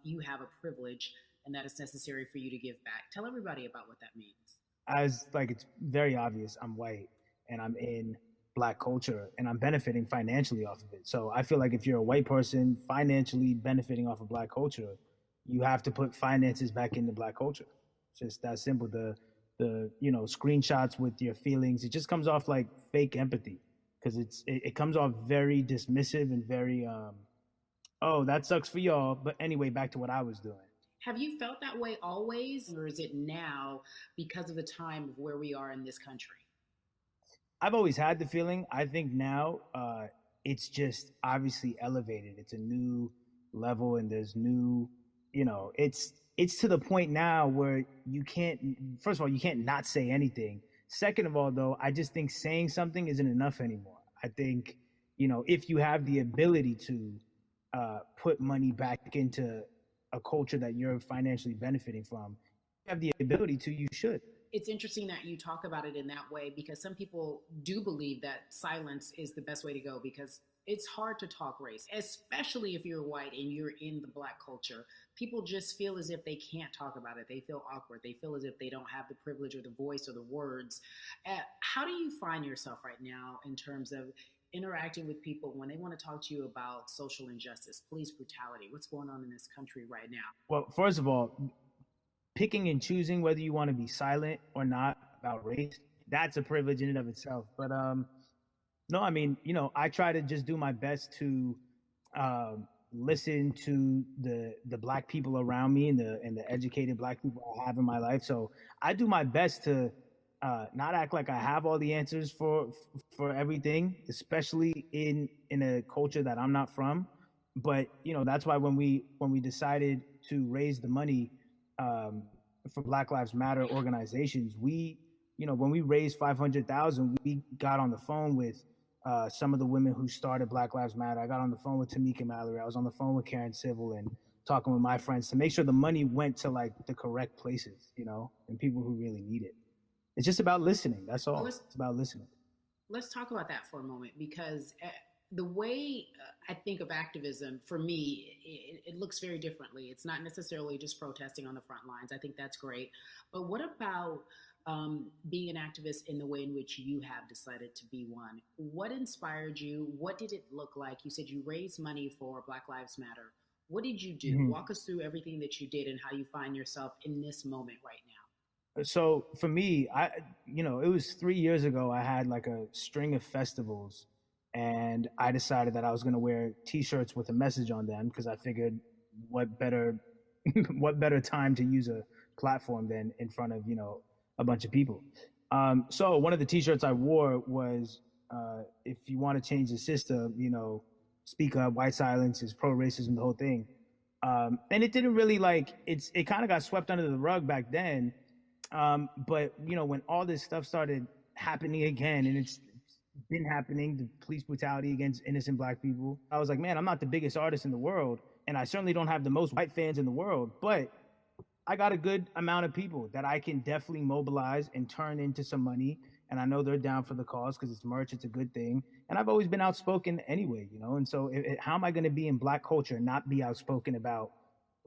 you have a privilege and that it's necessary for you to give back. Tell everybody about what that means. It's very obvious, I'm white and I'm in Black culture and I'm benefiting financially off of it. So I feel like if you're a white person financially benefiting off of Black culture, you have to put finances back into Black culture. It's just that simple. The screenshots with your feelings, it just comes off like fake empathy because it comes off very dismissive and very oh, that sucks for y'all, but anyway, back to what I was doing. Have you felt that way always, or is it now because of the time of where we are in this country? I've always had the feeling. I think now it's just obviously elevated. It's a new level and there's new, it's to the point now where you can't, first of all, you can't not say anything. Second of all, though, I just think saying something isn't enough anymore. I think, if you have the ability to put money back into a culture that you're financially benefiting from, you have the ability to, you should. It's interesting that you talk about it in that way because some people do believe that silence is the best way to go because it's hard to talk race, especially if you're white and you're in the Black culture. People just feel as if they can't talk about it. They feel awkward. They feel as if they don't have the privilege or the voice or the words. How do you find yourself right now in terms of interacting with people when they want to talk to you about social injustice, police brutality? What's going on in this country right now? Well, first of all, picking and choosing whether you want to be silent or not about race, that's a privilege in and of itself. But no, I mean, I try to just do my best to listen to the Black people around me and the educated Black people I have in my life. So I do my best to not act like I have all the answers for everything, especially in a culture that I'm not from. But that's why when we decided to raise the money for Black Lives Matter organizations, when we raised $500,000, we got on the phone with some of the women who started Black Lives Matter. I got on the phone with Tamika Mallory. I was on the phone with Karen Civil and talking with my friends to make sure the money went to like the correct places, and people who really need it. It's just about listening. That's all. It's about listening. Let's talk about that for a moment because the way I think of activism, for me, it looks very differently. It's not necessarily just protesting on the front lines. I think that's great. But what about being an activist in the way in which you have decided to be one? What inspired you? What did it look like? You said you raised money for Black Lives Matter. What did you do? Mm-hmm. Walk us through everything that you did and how you find yourself in this moment right now. So for me, it was 3 years ago, I had like a string of festivals. And I decided that I was going to wear T-shirts with a message on them because I figured what better time to use a platform than in front of, a bunch of people. So one of the T-shirts I wore was, if you want to change the system, speak up, white silence is pro-racism, the whole thing. And it didn't really it kind of got swept under the rug back then. But, when all this stuff started happening again, and it's been happening, the police brutality against innocent Black people. I was like, man, I'm not the biggest artist in the world, and I certainly don't have the most white fans in the world, but I got a good amount of people that I can definitely mobilize and turn into some money. And I know they're down for the cause because it's merch, it's a good thing. And I've always been outspoken anyway, you know? And so how am I going to be in Black culture and not be outspoken about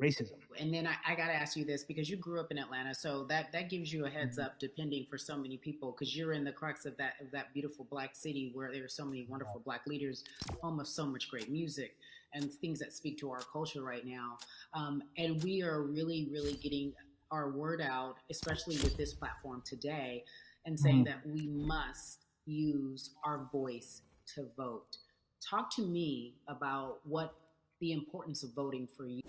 racism? And then I got to ask you this, because you grew up in Atlanta, so that gives you a heads up, depending for so many people, because you're in the crux of that beautiful Black city where there are so many wonderful Black leaders, home of so much great music and things that speak to our culture right now. And we are really, really getting our word out, especially with this platform today, and saying that we must use our voice to vote. Talk to me about what the importance of voting for you.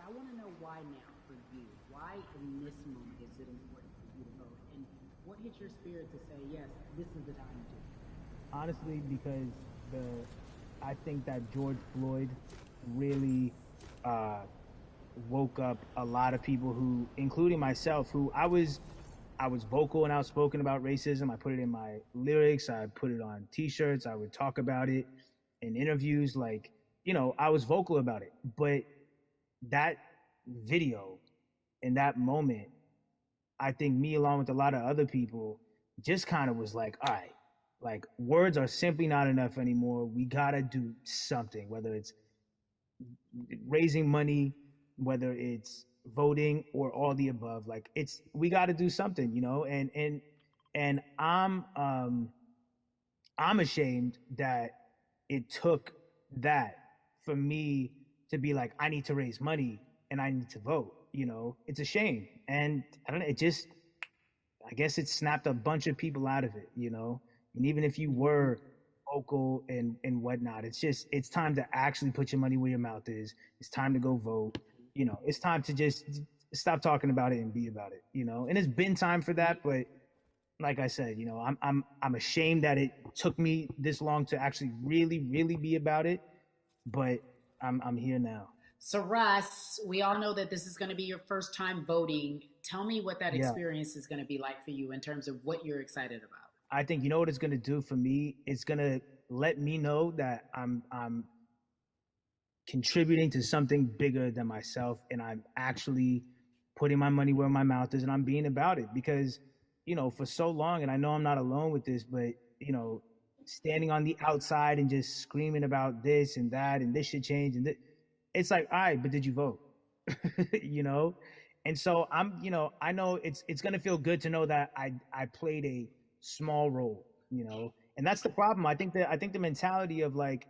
I want to know why now for you. Why in this moment is it important for you to vote? And what hits your spirit to say, yes, this is the time to do it? Honestly, because I think that George Floyd really woke up a lot of people who, including myself, who I was vocal and outspoken about racism. I put it in my lyrics. I put it on T-shirts. I would talk about it in interviews. Like, you know, I was vocal about it. But that video in that moment, I think me along with a lot of other people just kind of was like, all right, like words are simply not enough anymore. We gotta do something, whether it's raising money, whether it's voting, or all the above. Like we gotta do something, you know? And I'm ashamed that it took that for me to be like, I need to raise money and I need to vote, you know? It's a shame. And I don't know, I guess it snapped a bunch of people out of it, you know? And even if you were vocal and whatnot, it's time to actually put your money where your mouth is. It's time to go vote. You know, it's time to just stop talking about it and be about it, you know? And it's been time for that, but like I said, you know, I'm ashamed that it took me this long to actually really, really be about it, but I'm here now. So Russ, we all know that this is going to be your first time voting. Tell me what that experience is going to be like for you in terms of what you're excited about. I think, you know what it's going to do for me? It's going to let me know that I'm contributing to something bigger than myself, and I'm actually putting my money where my mouth is, and I'm being about it. Because, you know, for so long, and I know I'm not alone with this, but, you know, standing on the outside and just screaming about this and that, and this should change, and it's like, all right, but did you vote? You know? And so you know, I know it's going to feel good to know that I played a small role, you know? And that's the problem. I think the mentality of like,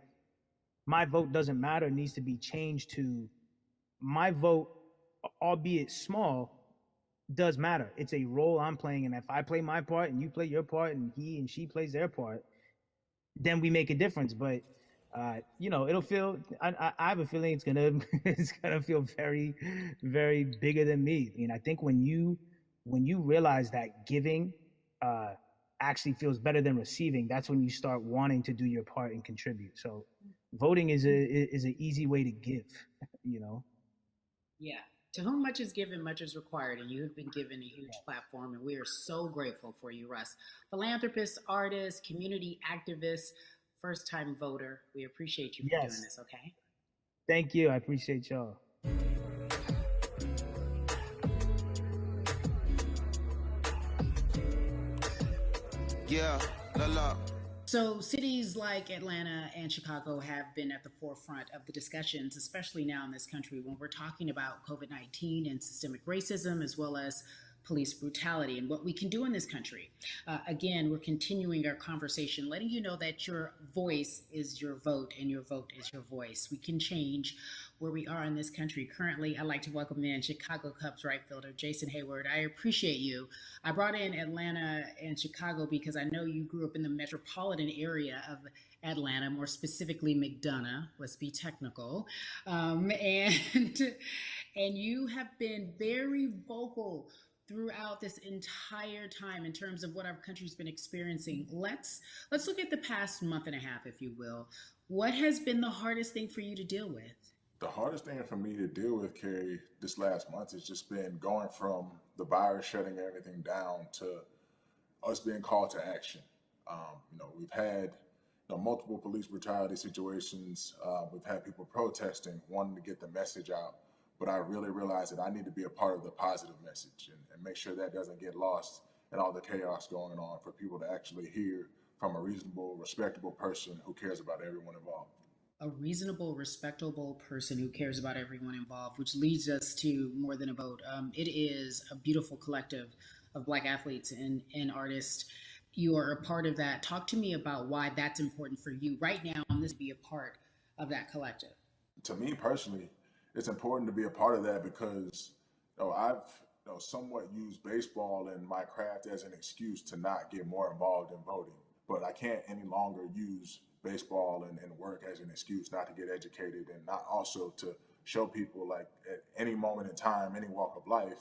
my vote doesn't matter needs to be changed to my vote, albeit small, does matter. It's a role I'm playing. And if I play my part and you play your part and he and she plays their part, then we make a difference. But you know, it'll feel, I have a feeling it's gonna feel very, very bigger than me. I mean, I think when you realize that giving actually feels better than receiving, that's when you start wanting to do your part and contribute. So voting is an easy way to give, you know? Yeah. To whom much is given, much is required, and you have been given a huge platform, and we are so grateful for you, Russ. Philanthropist, artist, community activist, first-time voter. We appreciate you for doing this, okay? Thank you. I appreciate y'all. Yeah, la. So cities like Atlanta and Chicago have been at the forefront of the discussions, especially now in this country when we're talking about COVID-19 and systemic racism, as well as police brutality and what we can do in this country. Again, we're continuing our conversation, letting you know that your voice is your vote and your vote is your voice. We can change where we are in this country. Currently, I'd like to welcome in Chicago Cubs right fielder Jason Hayward. I appreciate you. I brought in Atlanta and Chicago because I know you grew up in the metropolitan area of Atlanta, more specifically McDonough, let's be technical. And you have been very vocal throughout this entire time in terms of what our country's been experiencing. Let's look at the past month and a half, if you will. What has been the hardest thing for you to deal with? The hardest thing for me to deal with, Carrie, this last month has just been going from the virus shutting everything down to us being called to action. We've had multiple police brutality situations. We've had people protesting, wanting to get the message out. But I really realized that I need to be a part of the positive message and make sure that doesn't get lost in all the chaos going on, for people to actually hear from a reasonable, respectable person who cares about everyone involved. A reasonable, respectable person who cares about everyone involved, which leads us to More Than a Vote. It is a beautiful collective of Black athletes and artists. You are a part of that. Talk to me about why that's important for you right now on this, be a part of that collective. To me personally, it's important to be a part of that because I've somewhat used baseball and my craft as an excuse to not get more involved in voting. But I can't any longer use baseball and work as an excuse not to get educated, and not also to show people, like, at any moment in time, any walk of life,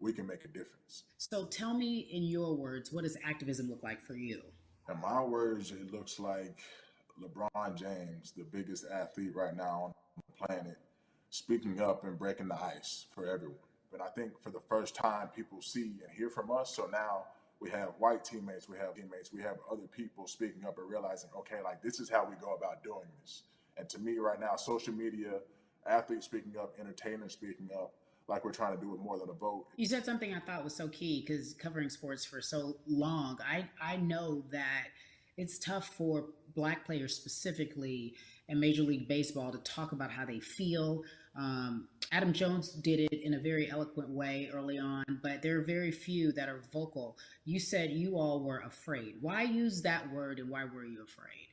we can make a difference. So tell me in your words, what does activism look like for you? In my words, it looks like LeBron James, the biggest athlete right now on the planet, speaking up and breaking the ice for everyone. But I think for the first time, people see and hear from us. So now we have white teammates, we have other people speaking up and realizing, okay, like, this is how we go about doing this. And to me right now, social media, athletes speaking up, entertainers speaking up, like we're trying to do with More Than a Vote. You said something I thought was so key, because covering sports for so long, I know that it's tough for Black players specifically in Major League Baseball to talk about how they feel. Adam Jones did it in a very eloquent way early on, but there are very few that are vocal. You said you all were afraid. Why use that word, and why were you afraid?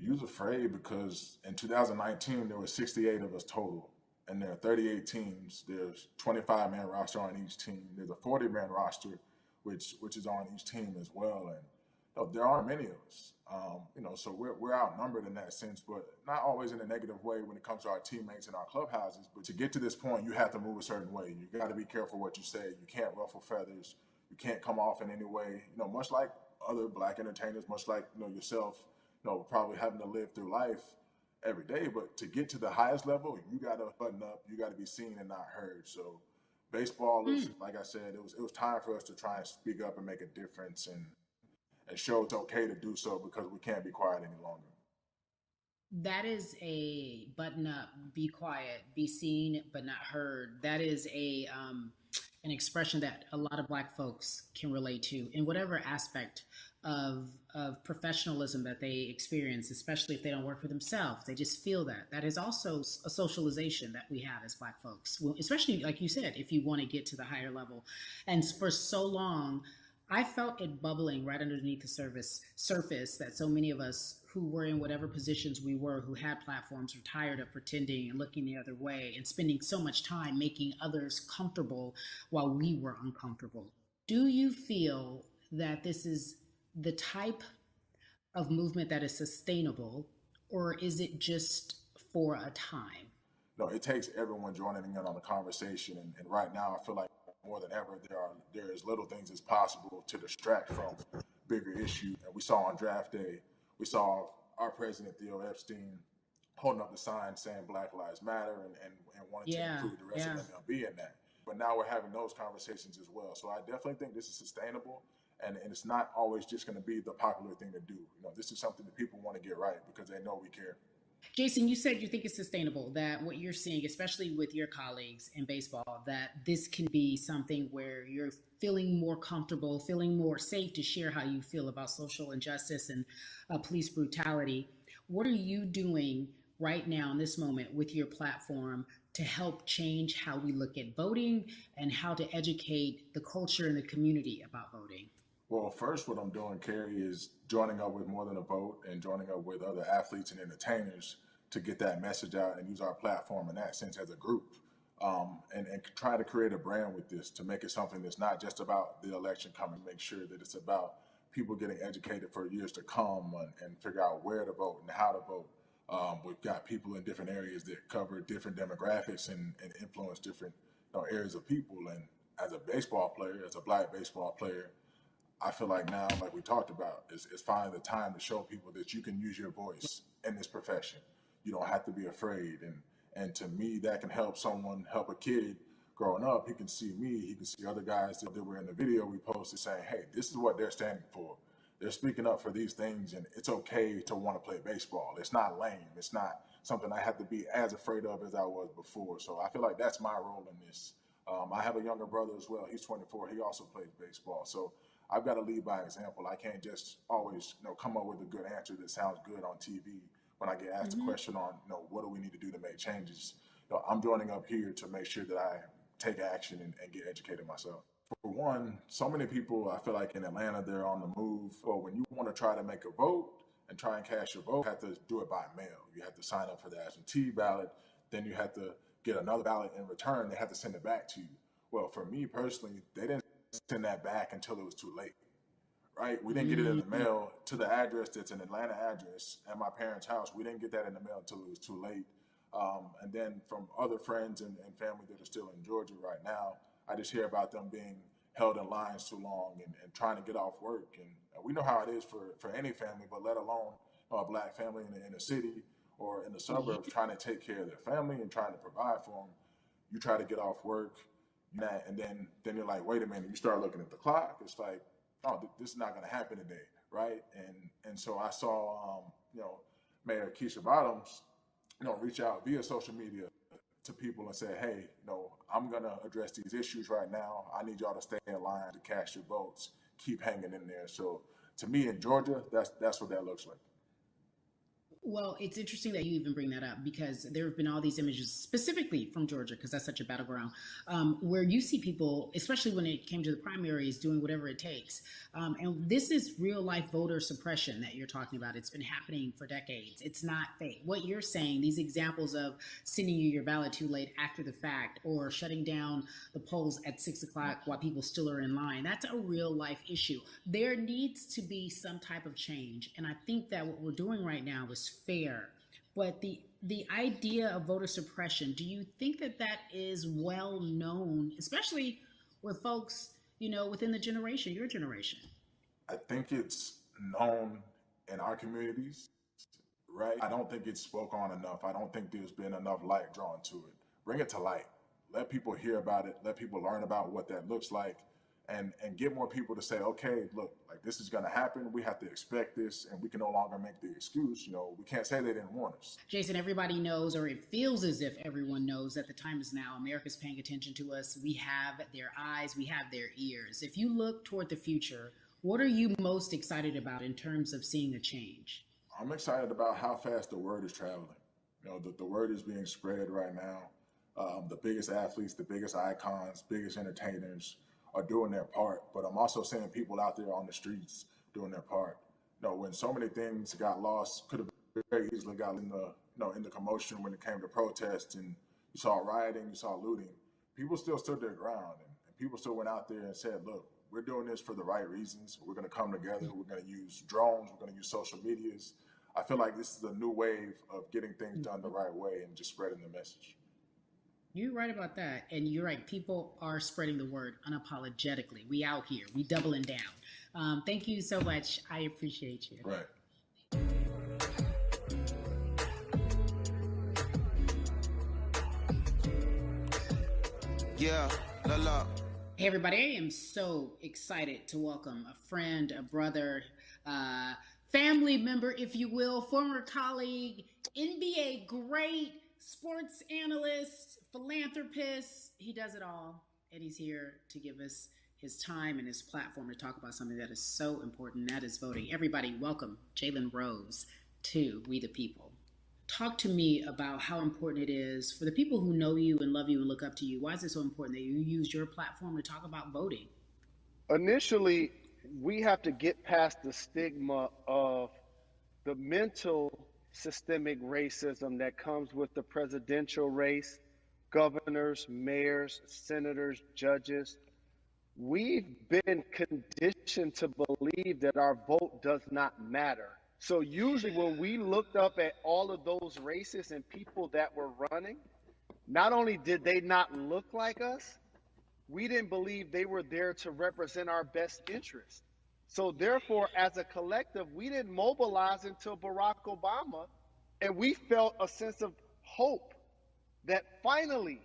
We was afraid because in 2019, there were 68 of us total, and there are 38 teams. There's 25-man roster on each team. There's a 40-man roster, which is on each team as well. And there aren't many of us. So we're outnumbered in that sense, but not always in a negative way when it comes to our teammates and our clubhouses. But to get to this point, you have to move a certain way. You got to be careful what you say. You can't ruffle feathers. You can't come off in any way, much like other Black entertainers, much like, yourself, probably having to live through life every day. But to get to the highest level, you got to button up. You got to be seen and not heard. So baseball, like I said, it was time for us to try and speak up and make a difference and show it's okay to do so, because we can't be quiet any longer. That is a button up, be quiet, be seen but not heard. That is an expression that a lot of Black folks can relate to in whatever aspect of professionalism that they experience, especially if they don't work for themselves. They just feel that. That is also a socialization that we have as Black folks, well, especially, like you said, if you want to get to the higher level. And for so long, I felt it bubbling right underneath the surface that so many of us who were in whatever positions we were, who had platforms, were tired of pretending and looking the other way and spending so much time making others comfortable while we were uncomfortable. Do you feel that this is the type of movement that is sustainable, or is it just for a time? No, it takes everyone joining in on the conversation. And right now, I feel like more than ever, there is little things as possible to distract from bigger issues. And we saw on draft day, we saw our president, Theo Epstein, holding up the sign saying Black Lives Matter and wanting to include the rest of MLB in that. But now we're having those conversations as well. So I definitely think this is sustainable, and it's not always just going to be the popular thing to do. This is something that people want to get right because they know we care. Jason, you said you think it's sustainable, that what you're seeing, especially with your colleagues in baseball, that this can be something where you're feeling more comfortable, feeling more safe to share how you feel about social injustice and police brutality. What are you doing right now in this moment with your platform to help change how we look at voting and how to educate the culture and the community about voting? Well, first, what I'm doing, Carrie, is joining up with More Than a Vote and joining up with other athletes and entertainers to get that message out and use our platform in that sense as a group. And try to create a brand with this to make it something that's not just about the election coming, make sure that it's about people getting educated for years to come and figure out where to vote and how to vote. We've got people in different areas that cover different demographics and influence different areas of people. And as a baseball player, as a Black baseball player, I feel like now, like we talked about, is finally the time to show people that you can use your voice in this profession. You don't have to be afraid. And to me, that can help someone, help a kid growing up. He can see me, he can see other guys that were in the video we posted saying, hey, this is what they're standing for. They're speaking up for these things, and it's okay to want to play baseball. It's not lame. It's not something I have to be as afraid of as I was before. So I feel like that's my role in this. I have a younger brother as well. He's 24. He also plays baseball. So I've got to lead by example. I can't just always, come up with a good answer that sounds good on TV when I get asked a question on, what do we need to do to make changes. I'm joining up here to make sure that I take action and get educated myself. For one, so many people, I feel like in Atlanta, they're on the move. Well, when you want to try to make a vote and try and cast your vote, you have to do it by mail. You have to sign up for the absentee ballot. Then you have to get another ballot in return. They have to send it back to you. Well, for me personally, they didn't send that back until it was too late, right? We didn't get it in the mail to the address that's an Atlanta address at my parents' house. We didn't get that in the mail until it was too late. And then from other friends and family that are still in Georgia right now, I just hear about them being held in lines too long and trying to get off work. And we know how it is for any family, but let alone a Black family in the inner city or in the suburbs trying to take care of their family and trying to provide for them. You try to get off work, and then you're like, wait a minute, you start looking at the clock. It's like, oh, this is not going to happen today, right? And so I saw, Mayor Hxype, reach out via social media to people and say, hey, I'm going to address these issues right now. I need y'all to stay in line to cast your votes. Keep hanging in there. So to me in Georgia, that's what that looks like. Well, it's interesting that you even bring that up because there have been all these images specifically from Georgia, because that's such a battleground, where you see people, especially when it came to the primaries, doing whatever it takes. And this is real life voter suppression that you're talking about. It's been happening for decades. It's not fake. What you're saying, these examples of sending you your ballot too late after the fact or shutting down the polls at 6 o'clock while people still are in line, that's a real life issue. There needs to be some type of change. And I think that what we're doing right now is fair, but the idea of voter suppression, do you think that is well known, especially with folks, within the generation, your generation? I think it's known in our communities, right? I don't think it's spoke on enough. I don't think there's been enough light drawn to it. Bring it to light. Let people hear about it. Let people learn about what that looks like. And get more people to say, okay, look, like this is going to happen. We have to expect this, and we can no longer make the excuse. We can't say they didn't warn us. Jason, everybody knows, or it feels as if everyone knows, that the time is now. America's paying attention to us. We have their eyes. We have their ears. If you look toward the future, what are you most excited about in terms of seeing a change? I'm excited about how fast the word is traveling. The word is being spread right now. The biggest athletes, the biggest icons, biggest entertainers are doing their part, but I'm also seeing people out there on the streets doing their part. When so many things got lost, could have very easily got in the commotion when it came to protests, and you saw rioting, you saw looting. People still stood their ground, and people still went out there and said, look, we're doing this for the right reasons. We're going to come together. We're going to use drones. We're going to use social medias. I feel like this is a new wave of getting things done the right way and just spreading the message. You're right about that. And you're right. People are spreading the word unapologetically. We out here. We doubling down. Thank you so much. I appreciate you. Right. Yeah, la. Hey, everybody. I am so excited to welcome a friend, a brother, family member, if you will, former colleague, NBA great, sports analyst, philanthropist. He does it all, and he's here to give us his time and his platform to talk about something that is so important, that is voting. Everybody, welcome Jalen Rose to We the People. Talk to me about how important it is for the people who know you and love you and look up to you. Why is it so important that you use your platform to talk about voting? Initially, we have to get past the stigma of the mental systemic racism that comes with the presidential race, governors, mayors, senators, judges. We've been conditioned to believe that our vote does not matter. So usually when we looked up at all of those races and people that were running, not only did they not look like us, we didn't believe they were there to represent our best interests. So therefore, as a collective, we didn't mobilize until Barack Obama, and we felt a sense of hope that finally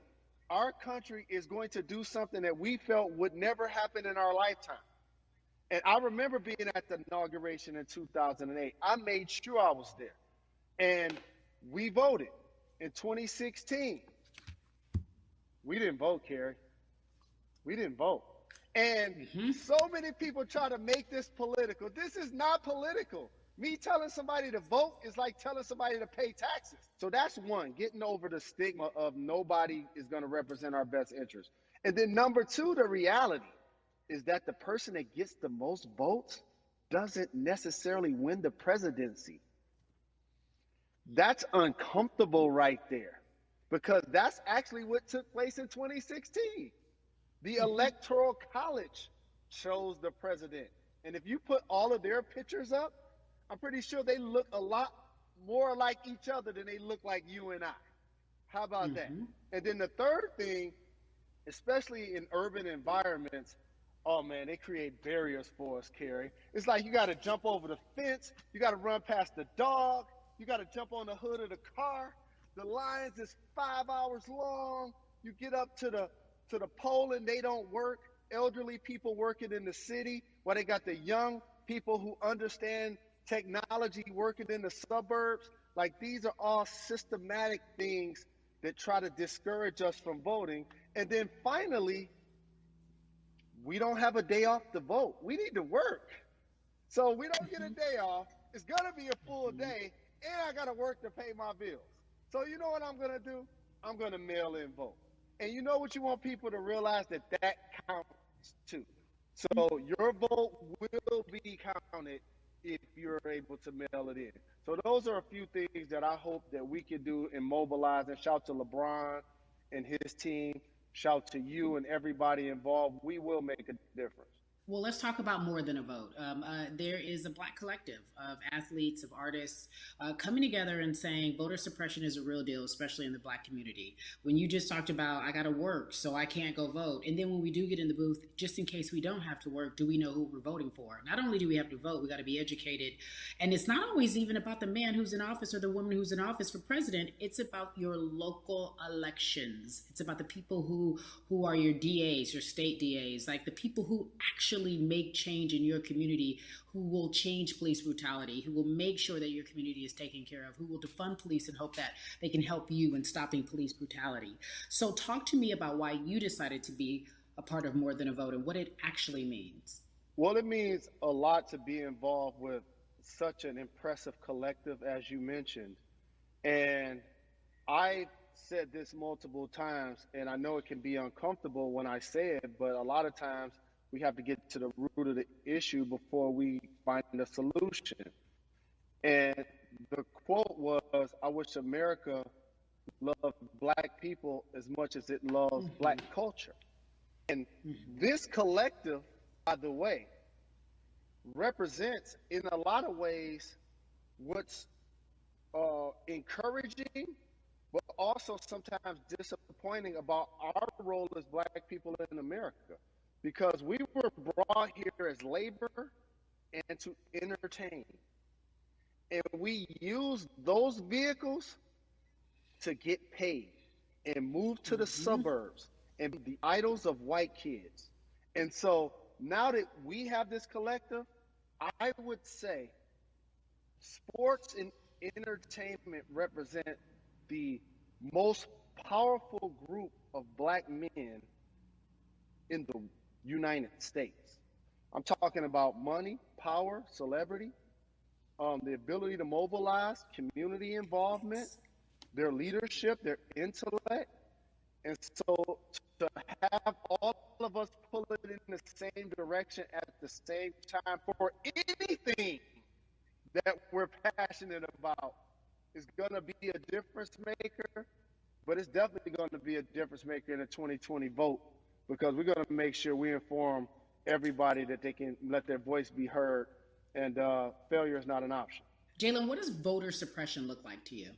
our country is going to do something that we felt would never happen in our lifetime. And I remember being at the inauguration in 2008. I made sure I was there. And we voted. In 2016, we didn't vote, Carrie. We didn't vote. And so many people try to make this political. This is not political. Me telling somebody to vote is like telling somebody to pay taxes. So that's one, getting over the stigma of nobody is going to represent our best interest. And then number two, the reality is that the person that gets the most votes doesn't necessarily win the presidency. That's uncomfortable right there, because that's actually what took place in 2016. The Electoral College chose the president. And if you put all of their pictures up, I'm pretty sure they look a lot more like each other than they look like you and I. How about that? And then the third thing, especially in urban environments, oh man, they create barriers for us, Carrie. It's like you got to jump over the fence, you got to run past the dog, you got to jump on the hood of the car. The lines is 5 hours long. You get up to the polling, they don't work. Elderly people working in the city, while they got the young people who understand technology working in the suburbs. Like, these are all systematic things that try to discourage us from voting. And then finally, we don't have a day off to vote. We need to work. So we don't get a day off. It's going to be a full day, and I got to work to pay my bills. So you know what I'm going to do? I'm going to mail in vote. And you know what you want people to realize? That counts too. So your vote will be counted if you're able to mail it in. So those are a few things that I hope that we can do and mobilize. And shout to LeBron and his team. Shout to you and everybody involved. We will make a difference. Well, let's talk about more than a vote. There is a Black collective of athletes, of artists coming together and saying voter suppression is a real deal, especially in the Black community. When you just talked about, I got to work, so I can't go vote. And then when we do get in the booth, just in case we don't have to work, do we know who we're voting for? Not only do we have to vote, we got to be educated. And it's not always even about the man who's in office or the woman who's in office for president. It's about your local elections. It's about the people who are your DAs, your state DAs, like the people who actually make change in your community, who will change police brutality, who will make sure that your community is taken care of, who will defund police and hope that they can help you in stopping police brutality. So talk to me about why you decided to be a part of More Than a Vote and what it actually means. Well, it means a lot to be involved with such an impressive collective, as you mentioned. And I said this multiple times, and I know it can be uncomfortable when I say it, but a lot of times we have to get to the root of the issue before we find a solution. And the quote was, I wish America loved Black people as much as it loves Black culture. And this collective, by the way, represents in a lot of ways what's encouraging, but also sometimes disappointing about our role as Black people in America. Because we were brought here as labor and to entertain. And we use those vehicles to get paid and move to the suburbs and be the idols of white kids. And so now that we have this collective, I would say sports and entertainment represent the most powerful group of Black men in the United States. I'm talking about money, power, celebrity, the ability to mobilize, community involvement, their leadership, their intellect. And so to have all of us pull it in the same direction at the same time for anything that we're passionate about is going to be a difference maker, but it's definitely going to be a difference maker in the 2020 vote, because we're going to make sure we inform everybody that they can let their voice be heard, and failure is not an option. Jalen, what does voter suppression look like to you?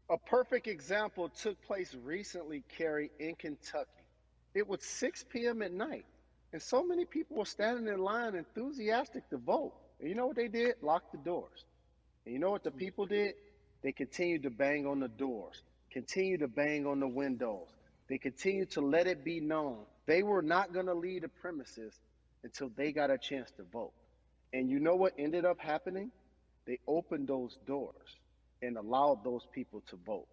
A perfect example took place recently, Carrie, in Kentucky. It was 6 p.m. at night, and so many people were standing in line enthusiastic to vote. And you know what they did? Locked the doors. And you know what the people did? They continued to bang on the doors, continued to bang on the windows. They continued to let it be known they were not going to leave the premises until they got a chance to vote. And you know what ended up happening? They opened those doors and allowed those people to vote.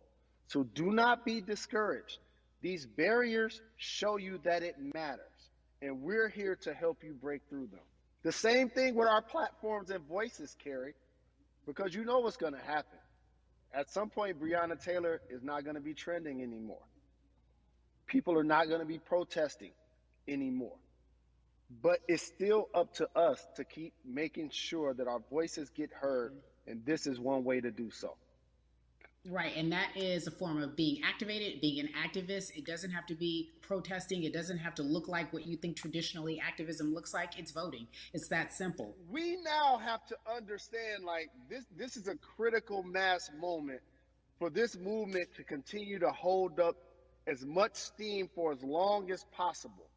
So do not be discouraged. These barriers show you that it matters, and we're here to help you break through them. The same thing with our platforms and voices, Carrie, because you know what's going to happen. At some point, Breonna Taylor is not going to be trending anymore. People are not going to be protesting anymore. But it's still up to us to keep making sure that our voices get heard, and this is one way to do so. Right, and that is a form of being activated, being an activist. It doesn't have to be protesting. It doesn't have to look like what you think traditionally activism looks like. It's voting. It's that simple. We now have to understand, like, this is a critical mass moment for this movement to continue to hold up as much steam for as long as possible.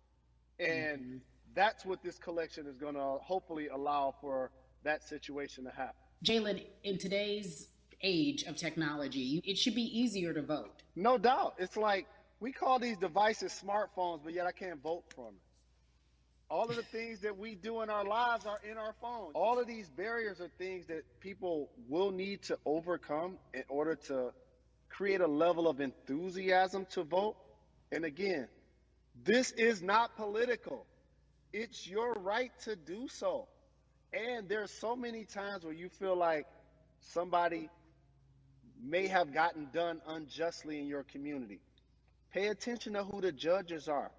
And that's what this collection is going to hopefully allow for that situation to happen. Jalen, in today's age of technology, it should be easier to vote. No doubt. It's like we call these devices smartphones, but yet I can't vote from it. All of the things that we do in our lives are in our phone. All of these barriers are things that people will need to overcome in order to create a level of enthusiasm to vote. And again, this is not political. It's your right to do so. And there's so many times where you feel like somebody may have gotten done unjustly in your community. Pay attention to who the judges are,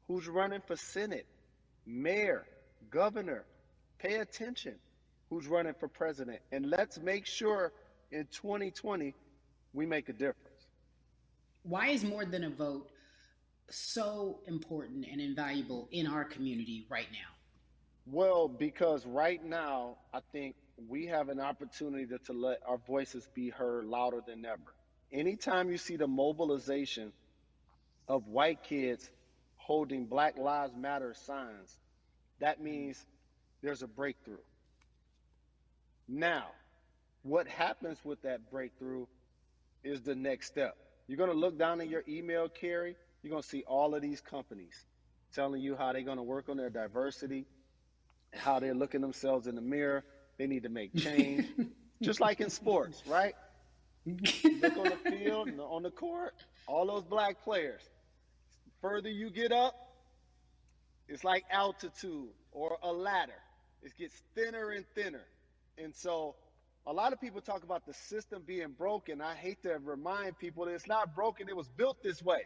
who's running for Senate, mayor, governor. Pay attention who's running for president. And let's make sure in 2020 we make a difference. Why is more than a vote so important and invaluable in our community right now? Well, because right now, I think we have an opportunity to let our voices be heard louder than ever. Anytime you see the mobilization of white kids holding Black Lives Matter signs, that means there's a breakthrough. Now, what happens with that breakthrough is the next step. You're going to look down in your email, Carrie. You're going to see all of these companies telling you how they're going to work on their diversity, how they're looking themselves in the mirror. They need to make change, just like in sports, right? Look on the field, on the court, all those black players. Further you get up, it's like altitude or a ladder. It gets thinner and thinner. And so a lot of people talk about the system being broken. I hate to remind people that it's not broken. It was built this way.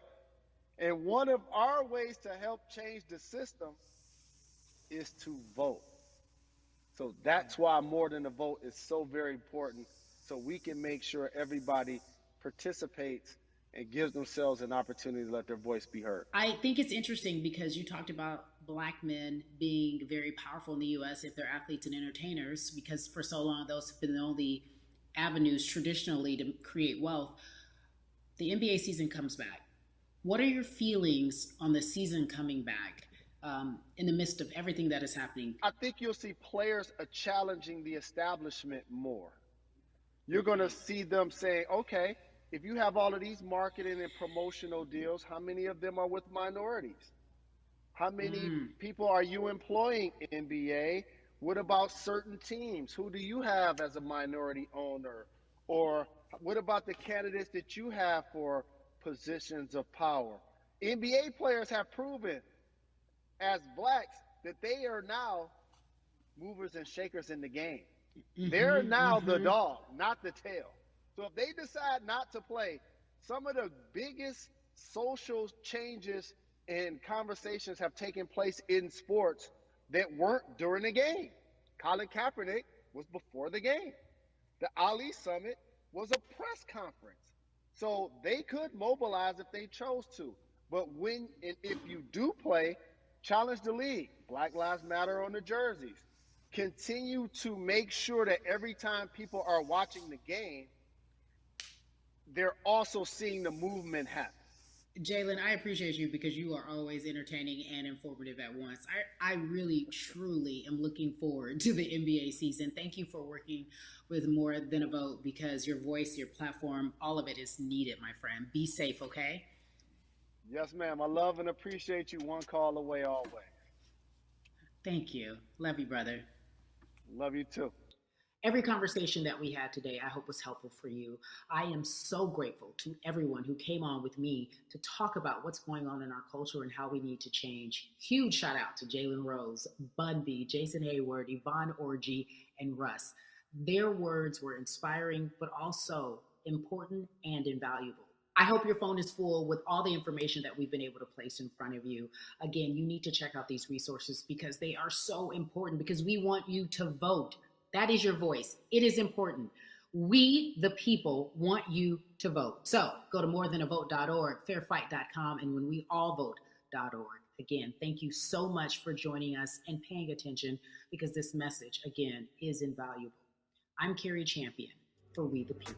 And one of our ways to help change the system is to vote. So that's why more than a vote is so very important, so we can make sure everybody participates and gives themselves an opportunity to let their voice be heard. I think it's interesting because you talked about Black men being very powerful in the U.S. if they're athletes and entertainers, because for so long those have been the only avenues traditionally to create wealth. The NBA season comes back. What are your feelings on the season coming back in the midst of everything that is happening? I think you'll see players challenging the establishment more. You're going to see them saying, okay, if you have all of these marketing and promotional deals, how many of them are with minorities? How many people are you employing, NBA? What about certain teams? Who do you have as a minority owner? Or what about the candidates that you have for positions of power? NBA players have proven as blacks that they are now movers and shakers in the game. They're Mm-hmm, now the mm-hmm. dog, not the tail. So if they decide not to play, some of the biggest social changes and conversations have taken place in sports that weren't during the game. Colin Kaepernick was before the game. The Ali Summit was a press conference. So they could mobilize if they chose to. But when and if you do play, challenge the league. Black Lives Matter on the jerseys. Continue to make sure that every time people are watching the game, they're also seeing the movement happen. Jalen, I appreciate you because you are always entertaining and informative at once. I really, truly am looking forward to the NBA season. Thank you for working with More Than a Vote because your voice, your platform, all of it is needed, my friend. Be safe, okay? Yes, ma'am. I love and appreciate you. One call away always. Thank you. Love you, brother. Love you too. Every conversation that we had today, I hope was helpful for you. I am so grateful to everyone who came on with me to talk about what's going on in our culture and how we need to change. Huge shout out to Jalen Rose, Bun B, Jason Hayward, Yvonne Orgy, and Russ. Their words were inspiring, but also important and invaluable. I hope your phone is full with all the information that we've been able to place in front of you. Again, you need to check out these resources because they are so important because we want you to vote. That is your voice. It is important. We, the people, want you to vote. So go to morethanavote.org, fairfight.com, and whenweallvote.org. Again, thank you so much for joining us and paying attention because this message, again, is invaluable. I'm Carrie Champion for We the People.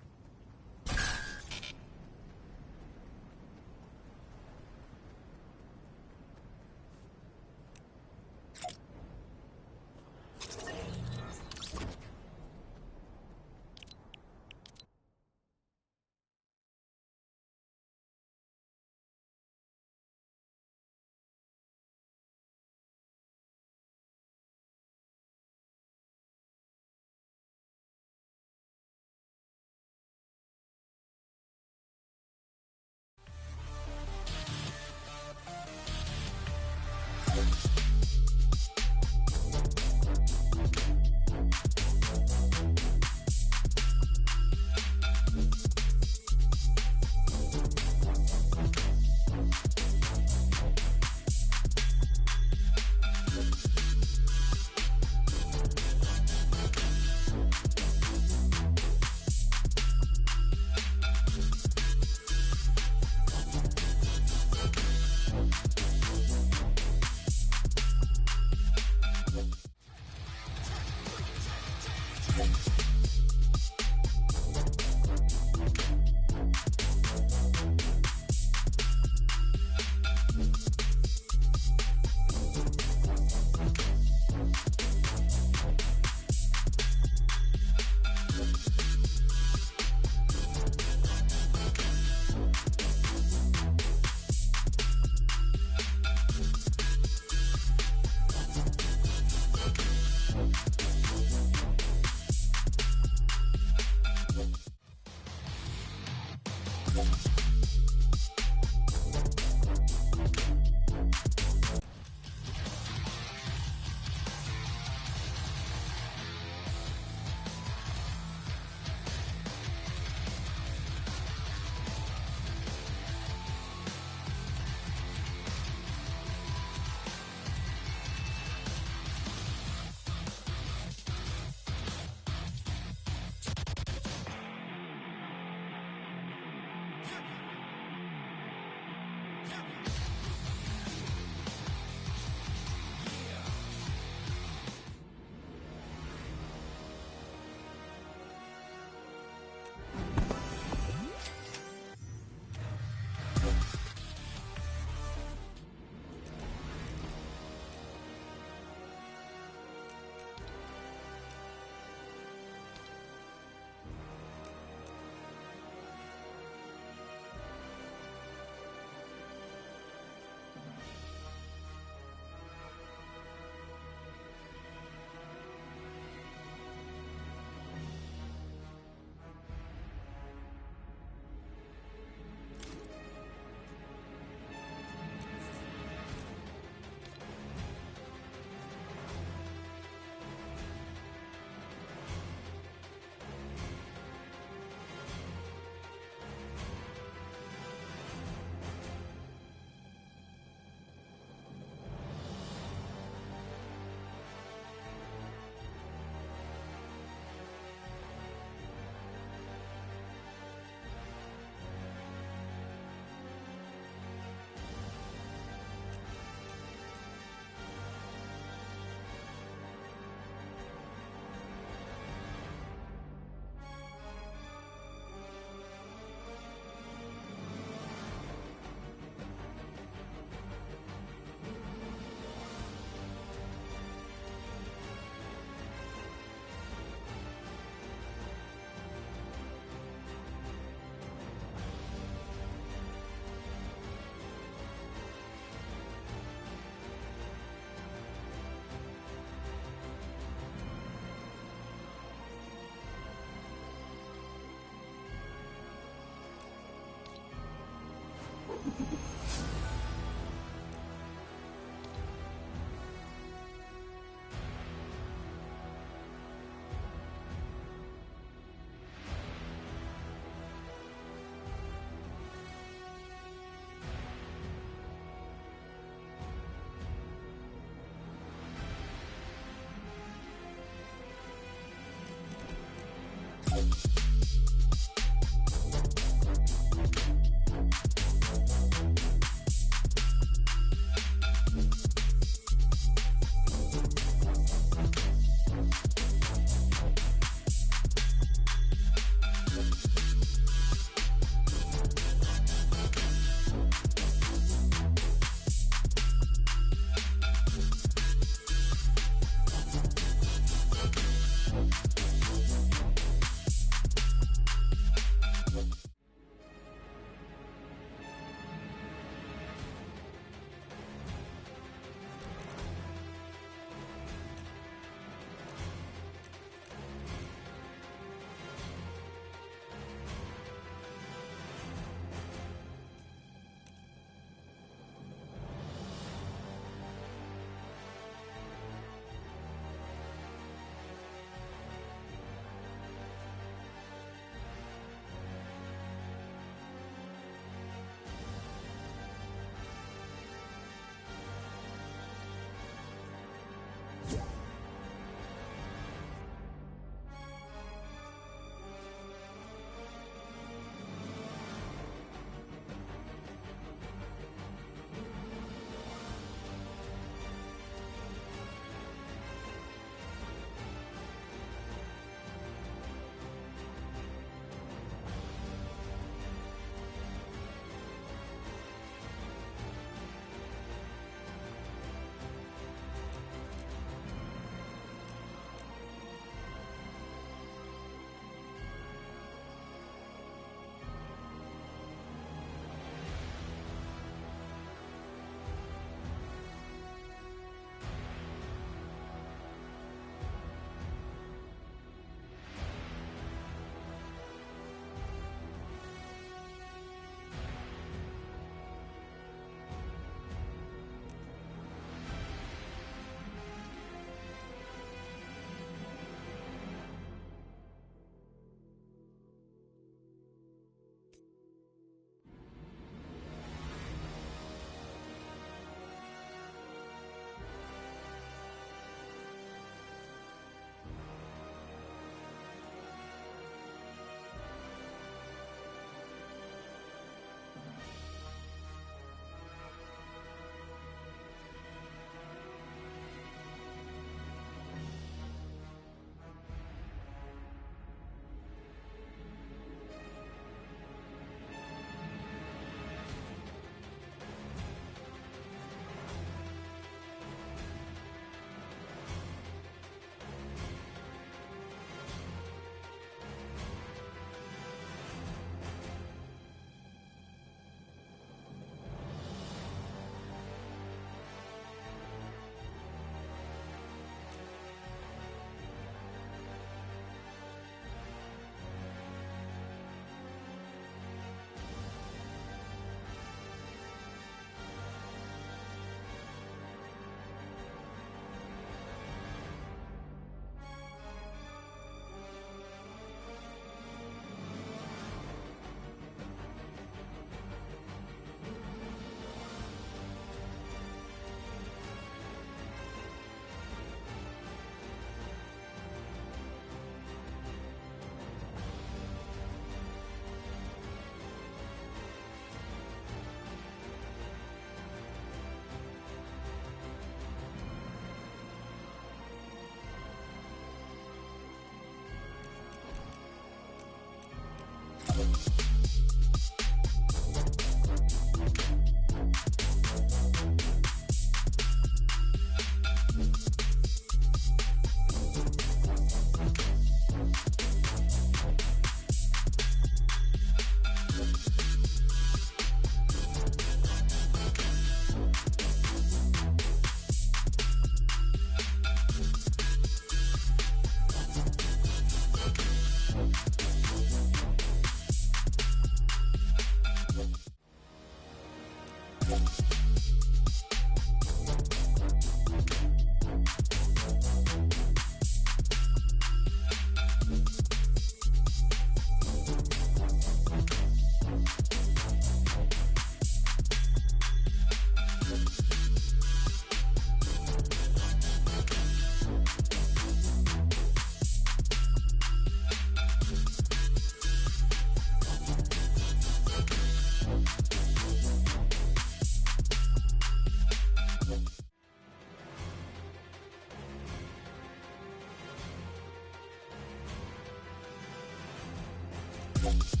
you